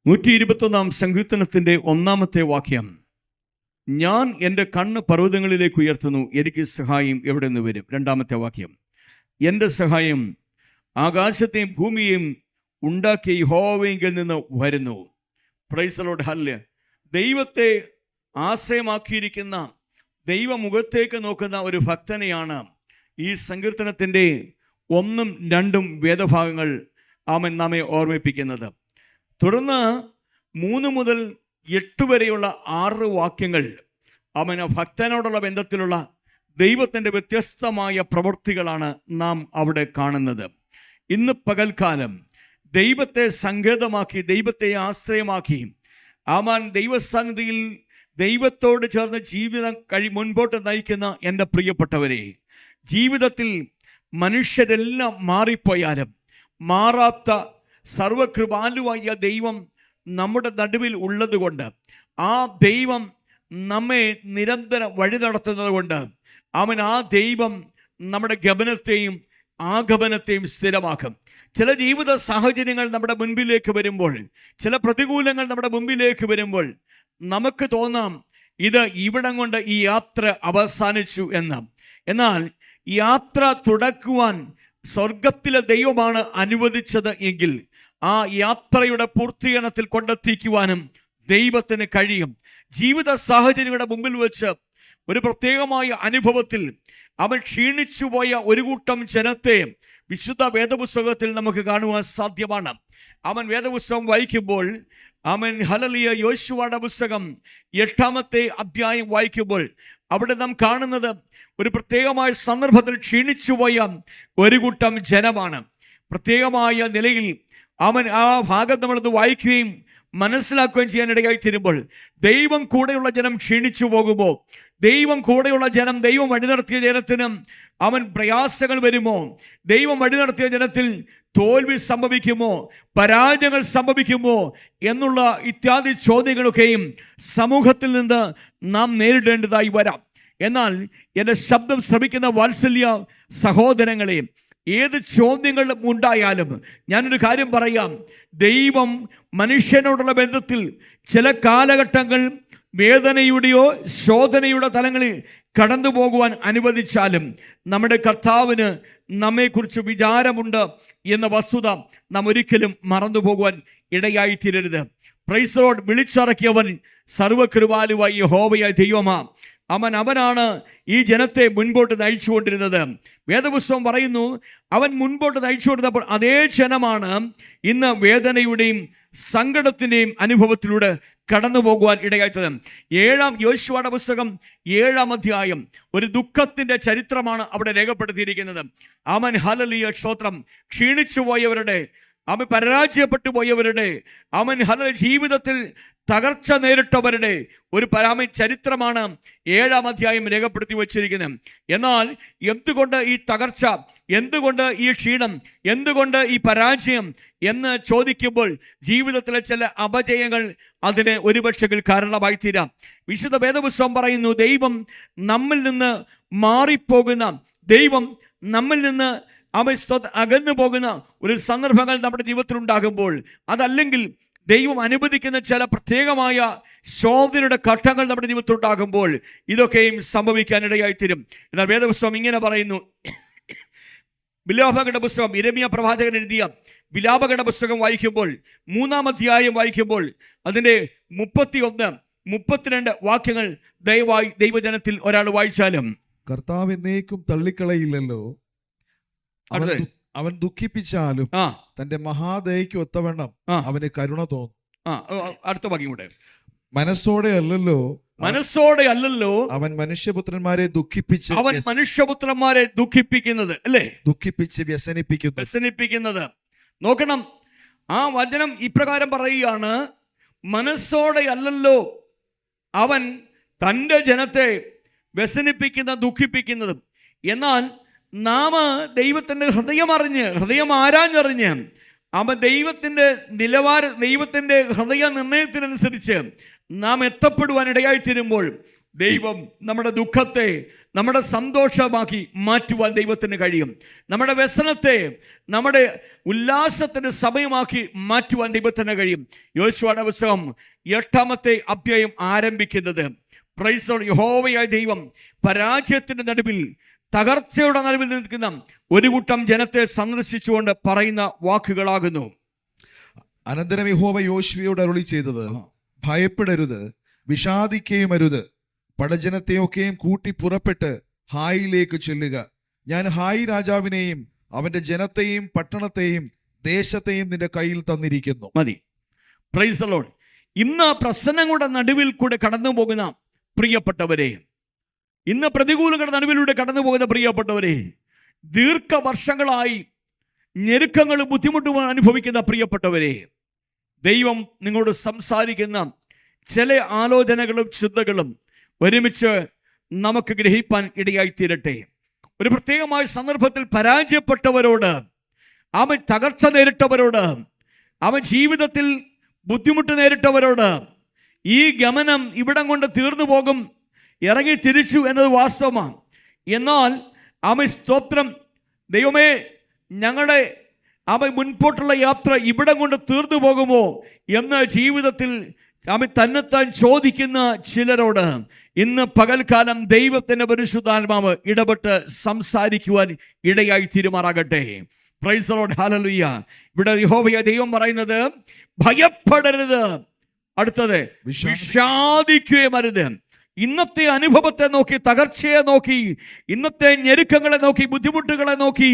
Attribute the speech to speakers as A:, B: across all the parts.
A: 121 സങ്കീർത്തനത്തിൻ്റെ 1-ാമത്തെ വാക്യം. ഞാൻ എൻ്റെ കണ്ണ് പർവ്വതങ്ങളിലേക്ക് ഉയർത്തുന്നു, എനിക്ക് സഹായം എവിടെ നിന്ന് വരും? 2-ാമത്തെ വാക്യം. എൻ്റെ സഹായം ആകാശത്തെയും ഭൂമിയെയും ഉണ്ടാക്കിയ യഹോവയിൽ നിന്ന് വരുന്നു. Price the lord, hallelujah. ദൈവത്തെ ആശ്രയമാക്കിയിരിക്കുന്ന, ദൈവമുഖത്തേക്ക് നോക്കുന്ന ഒരു ഭക്തനെയാണ് ഈ സങ്കീർത്തനത്തിൻ്റെ 1ഉം 2ഉം വേദഭാഗങ്ങൾ നമ്മെ ഓർമ്മിപ്പിക്കുന്നത്. തുടർന്ന് 3 മുതൽ 8 വരെയുള്ള 6 വാക്യങ്ങൾ ഭക്തനോടുള്ള ബന്ധത്തിലുള്ള ദൈവത്തിൻ്റെ വ്യത്യസ്തമായ പ്രവൃത്തികളാണ് നാം അവിടെ കാണുന്നത്. ഇന്ന് പകൽക്കാലം ദൈവത്തെ സങ്കേതമാക്കി, ദൈവത്തെ ആശ്രയമാക്കി ദൈവസന്നിധിയിൽ ദൈവത്തോട് ചേർന്ന് ജീവിതം മുൻപോട്ട് നയിക്കുന്ന എൻ്റെ പ്രിയപ്പെട്ടവരെ, ജീവിതത്തിൽ മനുഷ്യരെല്ലാം മാറിപ്പോയാലും മാറാത്ത സർവകൃപാലുവായ ദൈവം നമ്മുടെ നടുവിൽ ഉള്ളതുകൊണ്ട്, ആ ദൈവം നമ്മെ നിരന്തരം വഴി നടത്തുന്നത് കൊണ്ട് ആ ദൈവം നമ്മുടെ ഗമനത്തെയും ആഗമനത്തെയും സ്ഥിരമാക്കും. ചില ജീവിത സാഹചര്യങ്ങൾ നമ്മുടെ മുൻപിലേക്ക് വരുമ്പോൾ, ചില പ്രതികൂലങ്ങൾ നമ്മുടെ മുമ്പിലേക്ക് വരുമ്പോൾ നമുക്ക് തോന്നാം ഇത് ഇവിടം കൊണ്ട് ഈ യാത്ര അവസാനിച്ചു എന്ന്. എന്നാൽ യാത്ര തുടക്കുവാൻ സ്വർഗത്തിലെ ദൈവമാണ് അനുവദിച്ചത് എങ്കിൽ ആ യാത്രയുടെ പൂർത്തീകരണത്തിൽ കൊണ്ടെത്തിക്കുവാനും ദൈവത്തിന് കഴിയും. ജീവിത സാഹചര്യങ്ങളുടെ മുമ്പിൽ വെച്ച് ഒരു പ്രത്യേകമായ അനുഭവത്തിൽ ക്ഷീണിച്ചു പോയ ഒരു കൂട്ടം ജനത്തെ വിശുദ്ധ വേദപുസ്തകത്തിൽ നമുക്ക് കാണുവാൻ സാധ്യമാണ്. വേദപുസ്തകം വായിക്കുമ്പോൾ ഹല്ലേലൂയ, യോശുവയുടെ പുസ്തകം 8-ാമത്തെ അധ്യായം വായിക്കുമ്പോൾ അവിടെ നാം കാണുന്നത് ഒരു പ്രത്യേകമായ സന്ദർഭത്തിൽ ക്ഷീണിച്ചുപോയ ഒരു കൂട്ടം ജനമാണ്. പ്രത്യേകമായ നിലയിൽ ആ ഭാഗം നമ്മളത് വായിക്കുകയും മനസ്സിലാക്കുകയും ചെയ്യാനിടയായി തീരുമ്പോൾ, ദൈവം കൂടെയുള്ള ജനം ക്ഷീണിച്ചു പോകുമ്പോൾ, ദൈവം കൂടെയുള്ള ജനം, ദൈവം വഴി നടത്തിയ ജനത്തിന് പ്രയാസങ്ങൾ വരുമോ? ദൈവം വഴി നടത്തിയ ജനത്തിൽ തോൽവി സംഭവിക്കുമോ? പരാജയങ്ങൾ സംഭവിക്കുമോ? എന്നുള്ള ഇത്യാദി ചോദ്യങ്ങളൊക്കെയും സമൂഹത്തിൽ നിന്ന് നാം നേരിടേണ്ടതായി വരാം. എന്നാൽ എൻ്റെ ശബ്ദം ശ്രമിക്കുന്ന വാത്സല്യ സഹോദരങ്ങളെ, ഏത് ചോദ്യങ്ങളും ഉണ്ടായാലും ഞാനൊരു കാര്യം പറയാം. ദൈവം മനുഷ്യനോടുള്ള ബന്ധത്തിൽ ചില കാലഘട്ടങ്ങൾ വേദനയുടെയോ ശോധനയുടെ തലങ്ങളിൽ കടന്നു പോകുവാൻ അനുവദിച്ചാലും നമ്മുടെ കർത്താവിന് നമ്മെക്കുറിച്ച് വിചാരമുണ്ട് എന്ന വസ്തുത നാം ഒരിക്കലും മറന്നു പോകുവാൻ ഇടയായിത്തീരരുത്. Praise the lord. വിളിച്ചിറക്കിയവൻ സർവകൃപാലുവായ യഹോവയായ ദൈവമാ. അവനാണ് ഈ ജനത്തെ മുൻപോട്ട് നയിച്ചുകൊണ്ടിരുന്നത്. വേദപുസ്തകം പറയുന്നു, അവൻ മുൻപോട്ട് നയിച്ചുകൊണ്ടിരുന്നപ്പോൾ അതേ ജനമാണ് ഇന്ന് വേദനയുടെയും സങ്കടത്തിൻ്റെയും അനുഭവത്തിലൂടെ കടന്നു പോകുവാൻ ഇടയായിത്തത്. യോശുവയുടെ പുസ്തകം 7-ാം അധ്യായം ഒരു ദുഃഖത്തിൻ്റെ ചരിത്രമാണ് അവിടെ രേഖപ്പെടുത്തിയിരിക്കുന്നത്. ഹല്ലേലൂയ, സ്തോത്രം. ക്ഷീണിച്ചു പോയവരുടെ, പരാജയപ്പെട്ടു പോയവരുടെ, ജീവിതത്തിൽ തകർച്ച നേരിട്ടവരുടെ ഒരു ചരിത്രമാണ് 7-ാം അധ്യായം രേഖപ്പെടുത്തി വച്ചിരിക്കുന്നത്. എന്നാൽ എന്തുകൊണ്ട് ഈ തകർച്ച, എന്തുകൊണ്ട് ഈ ക്ഷീണം, എന്തുകൊണ്ട് ഈ പരാജയം എന്ന് ചോദിക്കുമ്പോൾ ജീവിതത്തിലെ ചില അപജയങ്ങൾ അതിന് ഒരുപക്ഷെ കാരണമായി തീരാം. വിശുദ്ധ വേദപുസ്തകം പറയുന്നു, ദൈവം നമ്മിൽ നിന്ന് മാറിപ്പോകുന്ന, ദൈവം നമ്മിൽ നിന്ന് അകന്നു പോകുന്ന ഒരു സന്ദർഭങ്ങൾ നമ്മുടെ ജീവിതത്തിൽ ഉണ്ടാകുമ്പോൾ, അതല്ലെങ്കിൽ ദൈവം അനുവദിക്കുന്ന ചില പ്രത്യേകമായ ശോധനയുടെ ഘട്ടങ്ങൾ നമ്മുടെ ജീവിതത്തിൽ ഉണ്ടാകുമ്പോൾ ഇതൊക്കെയും സംഭവിക്കാനിടയായിത്തീരും. എന്നാൽ വേദപുസ്തകം ഇങ്ങനെ പറയുന്നു. വിലാപകട പുസ്തകം, യിരെമ്യാ പ്രവാചകൻ എഴുതിയ വിലാപകട പുസ്തകം വായിക്കുമ്പോൾ 3-ാം അധ്യായം വായിക്കുമ്പോൾ അതിൻ്റെ 31, 32 വാക്യങ്ങൾ ദയവായി ദൈവജനത്തിൽ ഒരാൾ വായിച്ചാലും.
B: കർത്താവ് എന്നേക്കും തള്ളിക്കളയില്ലല്ലോ, അവൻ ദുഃഖിപ്പിച്ചാലും തന്റെ മഹാദയയ്ക്ക് ഒത്തവണ്ണം അവന് കരുണ തോന്നും.
A: അടുത്ത വാക്യം കൂടെ.
B: മനസ്സോടെ അല്ലല്ലോ
A: അവൻ
B: മനുഷ്യപുത്രന്മാരെ
A: ദുഃഖിപ്പിക്കുന്നത്, അല്ലേ?
B: ദുഃഖിപ്പിച്ച് വ്യസനിപ്പിക്കുന്നത്.
A: നോക്കണം, ആ വചനം ഇപ്രകാരം പറയുകയാണ്, മനസ്സോടെ അല്ലല്ലോ അവൻ തൻ്റെ ജനത്തെ ദുഃഖിപ്പിക്കുന്നത്. എന്നാൽ നാം ദൈവത്തിൻ്റെ ഹൃദയം ആരാഞ്ഞറിഞ്ഞ് ദൈവത്തിൻ്റെ ദൈവത്തിൻ്റെ ഹൃദയ നിർണയത്തിനനുസരിച്ച് നാം എത്തപ്പെടുവാൻ ഇടയായിത്തീരുമ്പോൾ ദൈവം നമ്മുടെ ദുഃഖത്തെ, നമ്മുടെ സന്തോഷമാക്കി മാറ്റുവാൻ ദൈവത്തിന് കഴിയും. നമ്മുടെ വ്യസനത്തെ നമ്മുടെ ഉല്ലാസത്തിന് സമയമാക്കി മാറ്റുവാൻ ദൈവത്തിന് കഴിയും. യോശുവയുടെ പുസ്തകം 8-ാമത്തെ അധ്യായം ആരംഭിക്കുന്നത് പ്രൈസ് ദി ലോർഡ്, യഹോവയായ ദൈവം പരാജയത്തിന്റെ നടുവിൽ, തകർച്ചയുടെ നടുവിൽ നിൽക്കുന്ന ഒരു കൂട്ടം ജനത്തെ സന്ദർശിച്ചുകൊണ്ട് പറയുന്ന വാക്കുകളാകുന്നു.
B: അനന്തരം യഹോവ യോശുവയോട് അരുളി ചെയ്തത്, ഭയപ്പെടരുത്, വിഷാദിക്കുകയും അരുത്. പടജനത്തെയൊക്കെയും കൂട്ടി പുറപ്പെട്ട് ഹായിലേക്ക് ചെല്ലുക. ഞാൻ ഹായി രാജാവിനെയും അവന്റെ ജനത്തെയും പട്ടണത്തെയും ദേശത്തെയും നിന്റെ കയ്യിൽ തന്നിരിക്കുന്നു.
A: മതി. Price the Lord. ഇന്ന് പ്രശ്നങ്ങളുടെ നടുവിൽ കൂടെ കടന്നു പോകുന്ന പ്രിയപ്പെട്ടവരെ, ഇന്ന് പ്രതികൂലങ്ങളുടെ നടുവിലൂടെ കടന്നു പോകുന്ന പ്രിയപ്പെട്ടവരെ, ദീർഘവർഷങ്ങളായി ഞെരുക്കങ്ങളും ബുദ്ധിമുട്ടും അനുഭവിക്കുന്ന പ്രിയപ്പെട്ടവരെ, ദൈവം നിങ്ങളോട് സംസാരിക്കുന്ന ചില ആലോചനകളും ചിന്തകളും ഒരുമിച്ച് നമുക്ക് ഗ്രഹിപ്പാൻ ഇടയായി തീരട്ടെ. ഒരു പ്രത്യേകമായ സന്ദർഭത്തിൽ പരാജയപ്പെട്ടവരോട്, അവൻ തകർച്ച നേരിട്ടവരോട്, അവൻ ജീവിതത്തിൽ ബുദ്ധിമുട്ട് നേരിട്ടവരോട്, ഈ ഗമനം ഇവിടം കൊണ്ട് തീർന്നു പോകും, ഇറങ്ങി തിരിച്ചു എന്നത് വാസ്തവമാണ്. എന്നാൽ അവൻ സ്തോത്രം, ദൈവമേ ഞങ്ങളുടെ അവൻ മുൻപോട്ടുള്ള യാത്ര ഇവിടം കൊണ്ട് തീർന്നു പോകുമോ എന്ന് ജീവിതത്തിൽ അവൻ തന്നെത്താൻ ചോദിക്കുന്ന ചിലരോട് ഇന്ന് പകൽക്കാലം ദൈവത്തിൻ്റെ പരിശുദ്ധാത്മാവ് ഇടപെട്ട് സംസാരിക്കുവാൻ ഇടയായി തീരുമാറാകട്ടെ. പ്രൈസ് ദി ലോർഡ്, ഹല്ലേലൂയ. ഇവിടെ യഹോവയായ ദൈവം പറയുന്നത്, ഭയപ്പെടരുത്. അടുത്തത്, വിഷാദിക്കുകയും അരുത്. ഇന്നത്തെ അനുഭവത്തെ നോക്കി, തകർച്ചയെ നോക്കി, ഇന്നത്തെ ഞെരുക്കങ്ങളെ നോക്കി, ബുദ്ധിമുട്ടുകളെ നോക്കി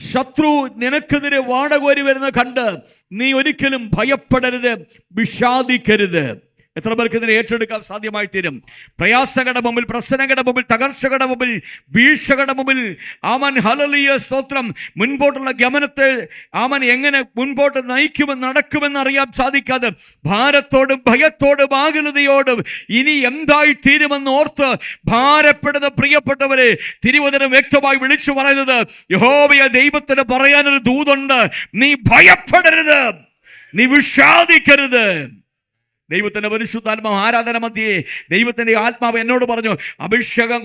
A: ശത്രു നിനക്കെതിരെ വാടകോരി വരുന്ന കണ്ട് നീ ഒരിക്കലും ഭയപ്പെടരുത്, വിഷാദിക്കരുത്. എത്ര പേർക്ക് ഇതിനെ ഏറ്റെടുക്കാൻ സാധ്യമായി തീരും? പ്രയാസങ്ങളുടെ മുമ്പിൽ, പ്രശ്നങ്ങളുടെ മുമ്പിൽ, തകർച്ചകളുടെ മുമ്പിൽ, വീഴ്ചകളുടെ മുമ്പിൽ അവൻ ഹല്ലേലൂയ സ്തോത്രം മുൻപോട്ടുള്ള ഗമനത്തെ അവൻ എങ്ങനെ മുൻപോട്ട് നയിക്കുമെന്ന് നടക്കുമെന്ന് അറിയാൻ സാധിക്കാതെ ഭാരത്തോടും ഭയത്തോടും ആകുലതയോടും ഇനി എന്തായി തീരുമെന്ന് ഓർത്ത് ഭാരപ്പെടുന്ന പ്രിയപ്പെട്ടവരെ, തിരുവചനം വ്യക്തമായി വിളിച്ചു പറയുന്നത്, യഹോവയായ ദൈവത്തിന് പറയാനൊരു ദൂതുണ്ട്. നീ ഭയപ്പെടരുത്, നീ വിഷാദിക്കരുത്. ദൈവത്തിന്റെ പരിശുദ്ധാത്മാവ് ആരാധന മധ്യേ ദൈവത്തിന്റെ ആത്മാവ് എന്നോട് പറഞ്ഞു, അഭിഷേകം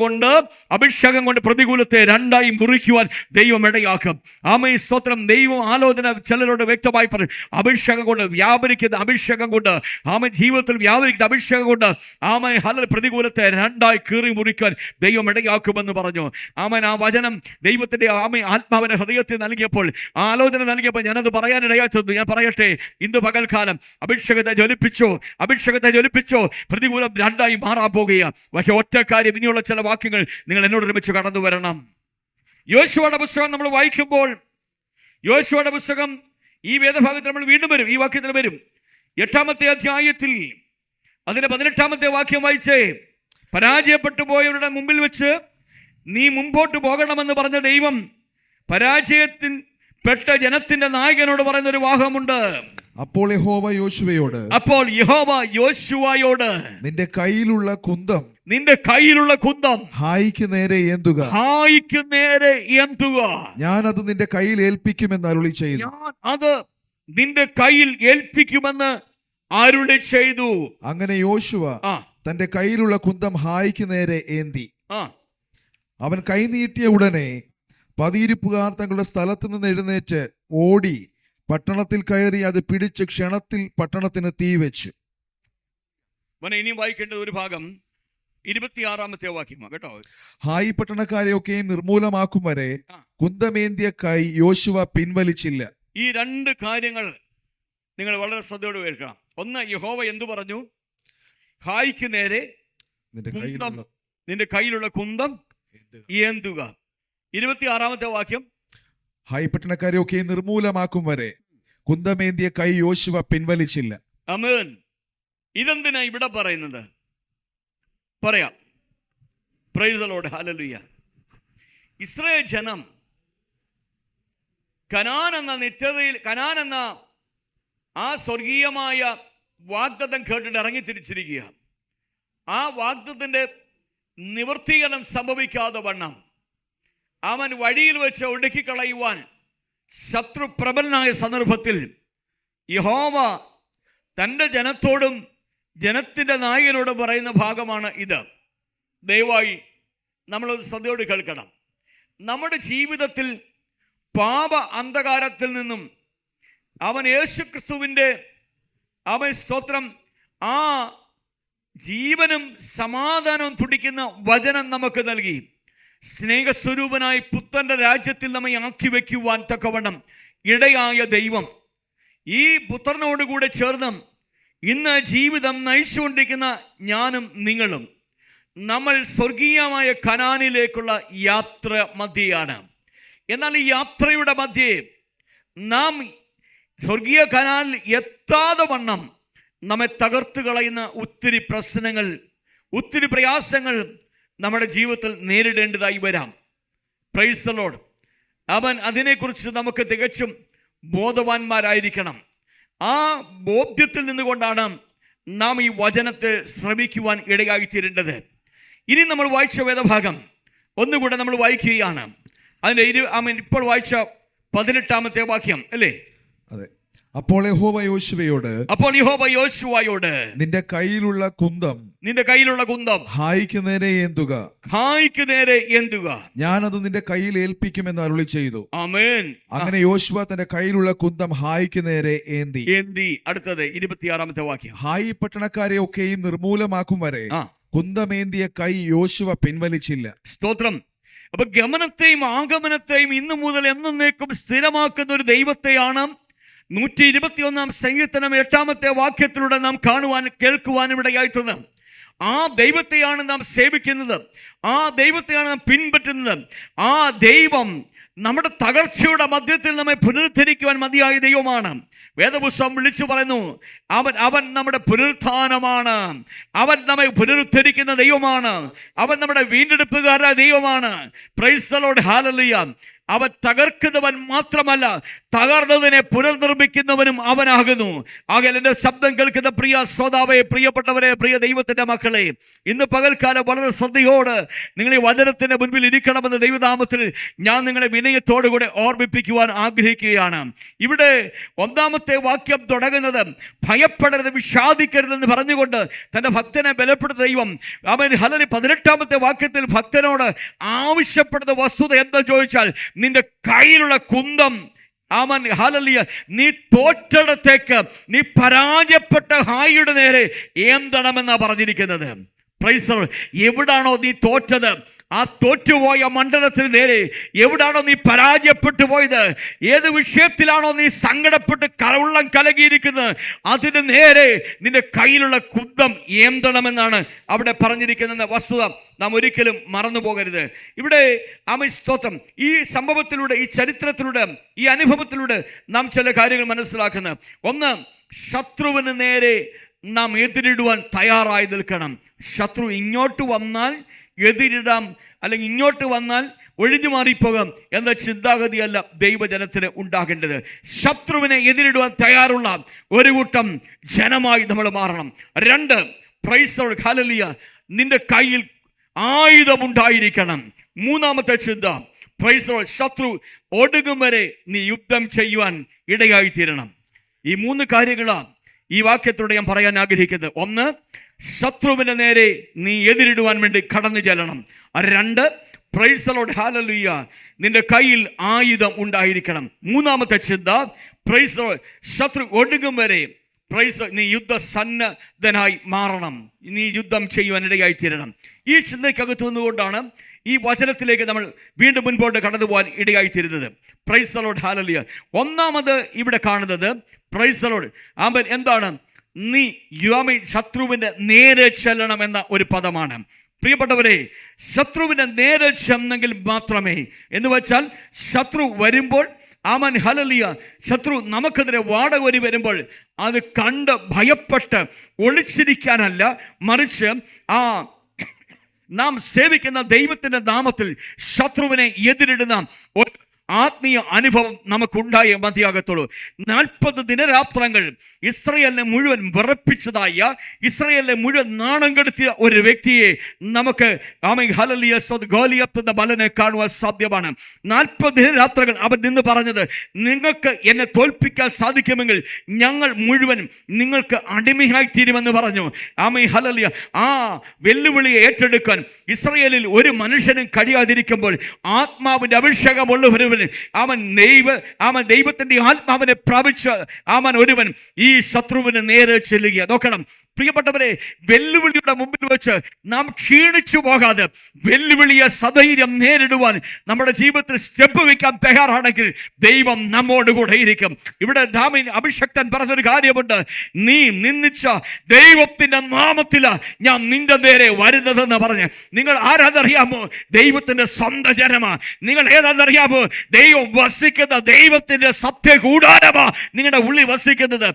A: കൊണ്ട് പ്രതികൂലത്തെ രണ്ടായി മുറിക്കുവാൻ ദൈവം ഇടയാക്കും. ആമേൻ, സ്തോത്രം. ദൈവം ആലോചന ചിലരോട് വ്യക്തമായി പറഞ്ഞു, അഭിഷേകം കൊണ്ട് വ്യാപരിക്കുന്ന, അഭിഷേകം കൊണ്ട് ആമേൻ ജീവിതത്തിൽ വ്യാപരിക്കുന്ന അഭിഷേകം കൊണ്ട് ആമേൻ ഹല്ലേലൂയ പ്രതികൂലത്തെ രണ്ടായി കീറി മുറിക്കാൻ ദൈവം ഇടയാക്കുമെന്ന് പറഞ്ഞു. ആമേൻ. ആ വചനം ദൈവത്തിന്റെ ആമേൻ ആത്മാവിന്റെ ഹൃദയത്തിൽ നൽകിയപ്പോൾ, ആലോചന നൽകിയപ്പോൾ ഞാനത് പറയാനിടയായി തീർന്നു. ഞാൻ പറയട്ടെ, ഇന്ന് പകൽക്കാലം അഭിഷേകത്തെ ജ്വലിപ്പിച്ചോ പ്രതികൂലം രണ്ടായി മാറാൻ പോകുകയാണ്. പക്ഷെ ഒറ്റ കാര്യം, ഇനിയുള്ള ചില വാക്യങ്ങൾ നിങ്ങൾ എന്നോട് ഒരുമിച്ച് കടന്നു വരണം. യോശുവയുടെ പുസ്തകം നമ്മൾ വായിക്കുമ്പോൾ, യോശുവയുടെ പുസ്തകം ഈ വേദഭാഗത്തിൽ നമ്മൾ വീണ്ടും വരും, ഈ വാക്യത്തിൽ വരും. 8-ാമത്തെ അധ്യായത്തിൽ അതിന്റെ 18-ാമത്തെ വാക്യം വായിച്ചേ. പരാജയപ്പെട്ടു പോയവരുടെ മുമ്പിൽ വെച്ച് നീ മുമ്പോട്ട് പോകണമെന്ന് പറഞ്ഞ ദൈവം പരാജയത്തിൽ പെട്ട ജനത്തിന്റെ നായകനോട് പറയുന്ന ഒരു വാഹമുണ്ട്.
B: അപ്പോൾ യഹോവ യോശുവയോട്, നിന്റെ കയ്യിലുള്ള കുന്തം ഹായിക്ക് നേരെ ഏന്തുക, ഞാൻ അത് നിന്റെ കയ്യിൽ ഏൽപ്പിക്കുമെന്ന് അരുളി ചെയ്തു. അങ്ങനെ യോശുവ തന്റെ കയ്യിലുള്ള കുന്തം ഹായിക്ക് നേരെ ഏന്തി. അവൻ കൈ നീട്ടിയ ഉടനെ പതിയിരിപ്പുകാർ തങ്ങളുടെ സ്ഥലത്ത് നിന്ന് എഴുന്നേറ്റ് ഓടി പട്ടണത്തിൽ കയറി അത് പിടിച്ച് ക്ഷണത്തിൽ പട്ടണത്തിന് തീ വെച്ചു.
A: ഇനിയും വായിക്കേണ്ട ഒരു ഭാഗം 26-ാമത്തെ വാക്യമാണ് കേട്ടോ.
B: ഹായി പട്ടണക്കാരെയൊക്കെയും നിർമൂലമാക്കും വരെ കുന്തമേന്തിയ കൈ യോശുവ പിൻവലിച്ചില്ല.
A: ഈ രണ്ട് കാര്യങ്ങൾ നിങ്ങൾ വളരെ ശ്രദ്ധയോടെ കേൾക്കണം. ഒന്ന്, യഹോവ എന്തു പറഞ്ഞു? ഹായിക്ക് നേരെ നിന്റെ കയ്യിലുള്ള കുന്തം ഏന്തുക. 26-ാമത്തെ വാക്യം,
B: ഹായി പട്ടണക്കാരെയൊക്കെ നിർമൂലമാക്കും വരെ കുന്തമേന്തിയ കൈ യോശുവ പിൻവലിച്ചില്ല.
A: ആമേൻ. ഇതെന്തിനാ ഇവിടെ പറയുന്നത്? പറയാം. Price the lord, hallelujah. Israel ജനം കനാൻ എന്ന ആ സ്വർഗീയമായ വാഗ്ദത്തം കേട്ടിട്ട് ഇറങ്ങി തിരിച്ചിരിക്കുക. ആ വാഗ്ദത്തത്തിന്റെ നിവൃത്തീകരണം സംഭവിക്കാതെ വണ്ണം അവൻ വഴിയിൽ വെച്ച് ഒടുക്കിക്കളയുവാൻ ശത്രു പ്രബലനായ സന്ദർഭത്തിൽ യഹോവ തൻ്റെ ജനത്തോടും ജനത്തിൻ്റെ നായകനോടും പറയുന്ന ഭാഗമാണ് ഇത്. ദയവായി നമ്മളൊന്ന് ശ്രദ്ധയോട് കേൾക്കണം. നമ്മുടെ ജീവിതത്തിൽ പാപ അന്ധകാരത്തിൽ നിന്നും അവൻ യേശുക്രിസ്തുവിൻ്റെ സ്തോത്രം ആ ജീവനും സമാധാനവും തുടിക്കുന്ന വചനം നമുക്ക് നൽകി സ്നേഹസ്വരൂപനായി പുത്രന്റെ രാജ്യത്തിൽ നമ്മെ ആക്കി വയ്ക്കുവാൻ തക്കവണ്ണം ഇടയായ ദൈവം ഈ പുത്രനോടുകൂടെ ചേർന്ന് ഇന്ന് ജീവിതം നയിച്ചുകൊണ്ടിരിക്കുന്ന ഞാനും നിങ്ങളും നമ്മൾ സ്വർഗീയമായ കനാനിലേക്കുള്ള യാത്ര മധ്യയാണ്. എന്നാൽ ഈ യാത്രയുടെ മധ്യേ നാം സ്വർഗീയ കനാനിൽ എത്താതെ വണ്ണം നമ്മെ തകർത്ത് കളയുന്ന ഒത്തിരി പ്രശ്നങ്ങൾ, ഒത്തിരി പ്രയാസങ്ങൾ നമ്മുടെ ജീവിതത്തിൽ നേരിടേണ്ടതായി വരാം. Price the Lord. അവൻ അതിനെക്കുറിച്ച് നമുക്ക് തികച്ചും ബോധവാന്മാരായിരിക്കണം. ആ ബോധ്യത്തിൽ നിന്നുകൊണ്ടാണ് നാം ഈ വചനത്തെ ശ്രമിക്കുവാൻ ഇടയായിത്തീരേണ്ടത്. ഇനി നമ്മൾ വായിച്ച വേദഭാഗം ഒന്നുകൂടെ നമ്മൾ വായിക്കുകയാണ്. അതിൻ്റെ ഇപ്പോൾ വായിച്ച 18-ാമത്തെ വാക്യം അല്ലേ?
B: അതെ. അപ്പോൾ യഹോവ യോശുവയോട് നിന്റെ കയ്യിലുള്ള കുന്തം ഹായിക്ക് നേരെ ഏന്തുക, ഞാനത് നിന്റെ കയ്യിൽ ഏൽപ്പിക്കുമെന്ന് അരുളി ചെയ്തു.
A: ആമേൻ.
B: അങ്ങനെ യോശുവ തന്റെ കയ്യിലുള്ള കുന്തം ഹായിക്ക് നേരെ ഏന്തി.
A: അടുത്തത് 26-ാമത്തെ വാക്യം.
B: ഹായി പട്ടണക്കാരെ ഒക്കെയും നിർമൂലമാക്കും വരെ കുന്തമേന്തിയ കൈ യോശുവ പിൻവലിച്ചില്ല.
A: സ്തോത്രം. അപ്പൊ ഗമനത്തെയും ആഗമനത്തെയും ഇന്നു മുതൽ എന്നേക്കും സ്ഥിരമാക്കുന്ന ഒരു ദൈവത്തെയാണ് 121-ാം സങ്കീർത്തനം 8-ാമത്തെ വാക്യത്തിലൂടെ നാം കേൾക്കുവാനും ഇടയായിത്തീർന്നത്. ആ ദൈവത്തെയാണ് നാം സേവിക്കുന്നത്, ആ ദൈവത്തെയാണ് നാം പിൻപറ്റുന്നത്. ആ ദൈവം നമ്മുടെ തകർച്ചയുടെ മധ്യത്തിൽ നമ്മെ പുനരുദ്ധരിക്കുവാൻ മതിയായ ദൈവമാണ്. വേദപുസ്തകം വിളിച്ചു പറയുന്നു, അവൻ നമ്മുടെ പുനരുത്ഥാനമാണ്, അവൻ നമ്മെ പുനരുദ്ധരിക്കുന്ന ദൈവമാണ്, അവൻ നമ്മുടെ വീണ്ടെടുപ്പുകാരനായ ദൈവമാണ്. Price the lord, hallelujah. അവൻ തകർക്കുന്നവൻ മാത്രമല്ല, തകർന്നതിനെ പുനർനിർമ്മിക്കുന്നവനും അവനാകുന്നു. ആകയാൽ എൻ്റെ ശബ്ദം കേൾക്കുന്ന പ്രിയ ശ്രോതാവേ, പ്രിയപ്പെട്ടവരെ, പ്രിയ ദൈവത്തിൻ്റെ മക്കളെ, ഇന്ന് പകൽക്കാലം വളരെ ശ്രദ്ധയോട് നിങ്ങൾ ഈ വചനത്തിൻ്റെ മുൻപിൽ ഇരിക്കണമെന്ന് ദൈവനാമത്തിൽ ഞാൻ നിങ്ങളെ വിനയത്തോടുകൂടെ ഓർമ്മിപ്പിക്കുവാൻ ആഗ്രഹിക്കുകയാണ്. ഇവിടെ 1-ാമത്തെ വാക്യം തുടങ്ങുന്നത് ഭയപ്പെടരുത്, വിഷാദിക്കരുതെന്ന് പറഞ്ഞുകൊണ്ട് തൻ്റെ ഭക്തനെ ബലപ്പെടുത്തുന്ന ദൈവം അവൻ 18-ാമത്തെ വാക്യത്തിൽ ഭക്തനോട് ആവശ്യപ്പെടുന്ന വസ്തുത എന്താ ചോദിച്ചാൽ, നിന്റെ കയ്യിലുള്ള കുന്തം അവൻ ഹല്ലേലൂയ നീ തോറ്റടത്തേക്ക്, നീ പരാജയപ്പെട്ട ഹായിയുടെ നേരെ ഏന്തണമെന്നാണ് പറഞ്ഞിരിക്കുന്നത്. Price the Lord. എവിടാണോ നീ തോറ്റത്, ആ തോറ്റുപോയ മണ്ഡലത്തിന് നേരെ, എവിടാണോ നീ പരാജയപ്പെട്ടു പോയത്, ഏത് വിഷയത്തിലാണോ നീ സങ്കടപ്പെട്ട് ഉള്ളം കലകിയിരിക്കുന്നത്, അതിന് നേരെ നിന്റെ കയ്യിലുള്ള കുന്തം ഏന്തണമെന്നാണ് അവിടെ പറഞ്ഞിരിക്കുന്ന വസ്തുത നാം ഒരിക്കലും മറന്നു പോകരുത്. ഇവിടെ സ്തോത്രം, ഈ സംഭവത്തിലൂടെ, ഈ ചരിത്രത്തിലൂടെ, ഈ അനുഭവത്തിലൂടെ നാം ചില കാര്യങ്ങൾ മനസ്സിലാക്കുന്നത്. ഒന്ന്, ശത്രുവിന് നേരെ നാം എതിരിടുവാൻ തയ്യാറായി നിൽക്കണം. ശത്രു ഇങ്ങോട്ട് വന്നാൽ എതിരിടാം, അല്ലെങ്കിൽ ഇങ്ങോട്ട് വന്നാൽ ഒഴിഞ്ഞു മാറിപ്പോകാം എന്ന ചിന്താഗതിയല്ല ദൈവജനത്തിന് ഉണ്ടാകേണ്ടത്. ശത്രുവിനെ എതിരിടുവാൻ തയ്യാറുള്ള ഒരു കൂട്ടം ജനമായി നമ്മൾ മാറണം. 2, പ്രൈസ് ദി ലോർഡ്, ഹല്ലേലൂയ, നിന്റെ കയ്യിൽ ആയുധമുണ്ടായിരിക്കണം. 3-ാമത്തെ ചിന്ത, പ്രൈസ് ദി ലോർഡ്, ശത്രു ഒടുങ്ങും വരെ നീ യുദ്ധം ചെയ്യുവാൻ ഇടയായിത്തീരണം. ഈ 3 കാര്യങ്ങളാണ് ഈ വാക്യത്തോടെ ഞാൻ പറയാൻ ആഗ്രഹിക്കുന്നത്. 1, ശത്രുവിന്റെ നേരെ നീ എതിരിടുവാൻ വേണ്ടി കടന്നു ചെല്ലണം. 2, പ്രൈസ് ദി ലോർഡ്, ഹല്ലേലൂയ, നിന്റെ കയ്യിൽ ആയുധം ഉണ്ടായിരിക്കണം. 3-ാമത്തെ ചിന്ത, പ്രൈസ് ദി ലോർഡ്, ശത്രു ഒടുങ്ങും വരെ നീ യുദ്ധസന്നദ്ധനായി മാറണം, നീ യുദ്ധം ചെയ്യുവാൻ ഇടയായിത്തീരണം. ഈ ചിന്തയ്ക്കകത്തു നിന്നുകൊണ്ടാണ് ഈ വചനത്തിലേക്ക് നമ്മൾ വീണ്ടും മുൻപോട്ട് കടന്നു പോകാൻ ഇടയായിത്തീരുന്നത്. പ്രൈസ് ദി ലോർഡ്, ഹല്ലേലൂയ. 1-ാമത് ഇവിടെ കാണുന്നത്, പ്രൈസ് ദി ലോർഡ്, അവൻ എന്താണ്, നീ ശത്രുവിൻ്റെ നേരെ ചെല്ലണം എന്ന ഒരു പദമാണ്. പ്രിയപ്പെട്ടവരെ, ശത്രുവിൻ്റെ നേരെ ചെന്നെങ്കിൽ മാത്രമേ, എന്ന് വെച്ചാൽ ശത്രു വരുമ്പോൾ, അവൻ ഹല്ലേലൂയ, ശത്രു നമുക്കെതിരെ വാടകോരി വരുമ്പോൾ അത് കണ്ട് ഭയപ്പെട്ട് ഒളിച്ചിരിക്കാനല്ല, മറിച്ച് നാം സേവിക്കുന്ന ദൈവത്തിൻ്റെ നാമത്തിൽ ശത്രുവിനെ എതിരിടുന്ന ആത്മീയ അനുഭവം നമുക്കുണ്ടായേ മതിയാകത്തുള്ളൂ. 40 ദിനരാത്രങ്ങൾ ഇസ്രായേലിനെ മുഴുവൻ വിറപ്പിച്ചതായ, ഇസ്രായേലിനെ മുഴുവൻ നാണം കെടുത്തിയ ഒരു വ്യക്തിയെ നമുക്ക് ഗോലിയത്ത് എന്ന ബലനെ കാണുവാൻ സാധ്യമാണ്. 40 ദിനരാത്രങ്ങൾ അവൻ നിന്ന് പറഞ്ഞത്, നിങ്ങൾക്ക് എന്നെ തോൽപ്പിക്കാൻ സാധിക്കുമെങ്കിൽ ഞങ്ങൾ മുഴുവൻ നിങ്ങൾക്ക് അടിമയായി തീരുമെന്ന് പറഞ്ഞു. ആ വെല്ലുവിളിയെ ഏറ്റെടുക്കാൻ ഇസ്രായേലിൽ ഒരു മനുഷ്യനും കഴിയാതിരിക്കുമ്പോൾ ആത്മാവിന്റെ അഭിഷേകമുള്ളവരും അവൻ ദൈവത്തിന്റെ ആത്മാവിനെ പ്രാപിച്ച് ഒരുവൻ ഈ ശത്രുവിന് നേരെ ചെല്ലുക. നോക്കണം പ്രിയപ്പെട്ടവരെ, വെല്ലുവിളിയുടെ മുമ്പിൽ വെച്ച് നാം ക്ഷീണിച്ചു പോകാതെ വെല്ലുവിളിയെ സധൈര്യം നേരിടുവാൻ നമ്മുടെ ജീവിതത്തിൽ സ്റ്റെപ്പ് വയ്ക്കാൻ തയ്യാറാണെങ്കിൽ ദൈവം നമ്മോട് കൂടെ ഇരിക്കും. ഇവിടെ അഭിഷക്തൻ പറഞ്ഞൊരു കാര്യമുണ്ട്, നീ നിന്ദിച്ച ദൈവത്തിന്റെ നാമത്തില ഞാൻ നിന്റെ നേരെ വരുന്നതെന്ന് പറഞ്ഞ്. നിങ്ങൾ ആരാന്നറിയാമോ? ദൈവത്തിന്റെ സ്വന്തം ജനമാ. നിങ്ങൾ ഏതാണെന്നറിയാമോ? ദൈവം വസിക്കുന്ന ദൈവത്തിന്റെ സത്യ കൂടാരമാ നിങ്ങളുടെ ഉള്ളിൽ വസിക്കുന്നത്.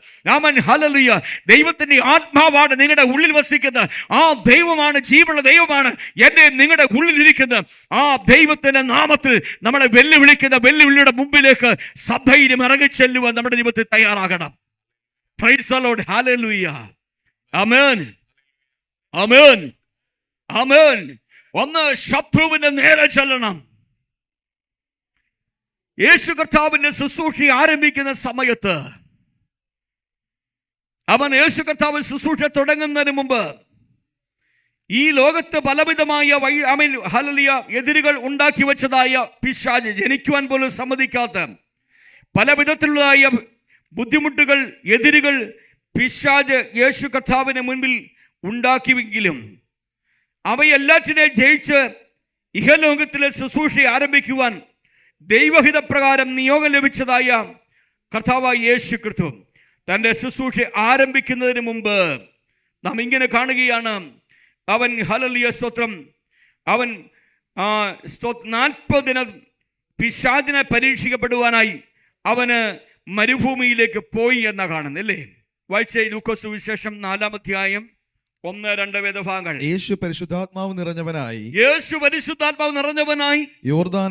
A: ഹല്ലേലൂയ. ദൈവത്തിന്റെ ആത്മാവാണ് നിങ്ങളുടെ ഉള്ളിൽ വസിക്കുന്നത്. ആ ദൈവമാണ്, ജീവനുള്ള ദൈവമാണ് എന്നെ നിങ്ങളുടെ ഉള്ളിലിരിക്കുന്നത്. ആ ദൈവത്തിന്റെ നാമത്തിൽ നമ്മളെ വെല്ലുവിളിക്കുന്ന വെല്ലുവിളിയുടെ മുമ്പിലേക്ക് സധൈര്യം ഇറങ്ങിച്ചെല്ലുവാൻ നമ്മുടെ ജീവിതത്തിൽ തയ്യാറാകണം. Price the lord. ഹല്ലേലൂയ. ആമേൻ, ആമേൻ, ആമേൻ. ഒന്ന് ശത്രുവിന്റെ നേരെ ചെല്ലണം. യേശു കർത്താവിന്റെ ശുശ്രൂഷ ആരംഭിക്കുന്ന സമയത്ത് അവൻ യേശു കർത്താവ് ശുശ്രൂഷ തുടങ്ങുന്നതിന് മുമ്പ് ഈ ലോകത്ത് പലവിധമായ എതിരുകൾ ഉണ്ടാക്കി വെച്ചതായ പിശാച്, ജനിക്കുവാൻ പോലും സമ്മതിക്കാത്ത പല വിധത്തിലുള്ളതായ ബുദ്ധിമുട്ടുകൾ, എതിരുകൾ പിശാച് യേശു കർത്താവിന് മുൻപിൽ ഉണ്ടാക്കിയെങ്കിലും അവയെല്ലാറ്റിനെയും ജയിച്ച് ഇഹലോകത്തിലെ ശുശ്രൂഷ ആരംഭിക്കുവാൻ ദൈവഹിതപ്രകാരം നിയോഗം ലഭിച്ചതായ കർത്താവായ യേശു ക്രിസ്തു തൻ്റെ ശുശ്രൂഷ ആരംഭിക്കുന്നതിന് മുമ്പ് നാം ഇങ്ങനെ കാണുകയാണ്. അവൻ സ്തോത്രം, അവൻ 40 ദിനം പിശാചിനെ പരീക്ഷിക്കപ്പെടുവാനായി അവന് മരുഭൂമിയിലേക്ക് പോയി എന്നാ കാണുന്നല്ലേ. വായിച്ച ലൂക്കോസ് സുവിശേഷം 4-ാം അധ്യായം 1-2 വേദഭാഗങ്ങൾ.
B: യേശു പരിശുദ്ധാത്മാവ് നിറഞ്ഞവനായി യോർദാൻ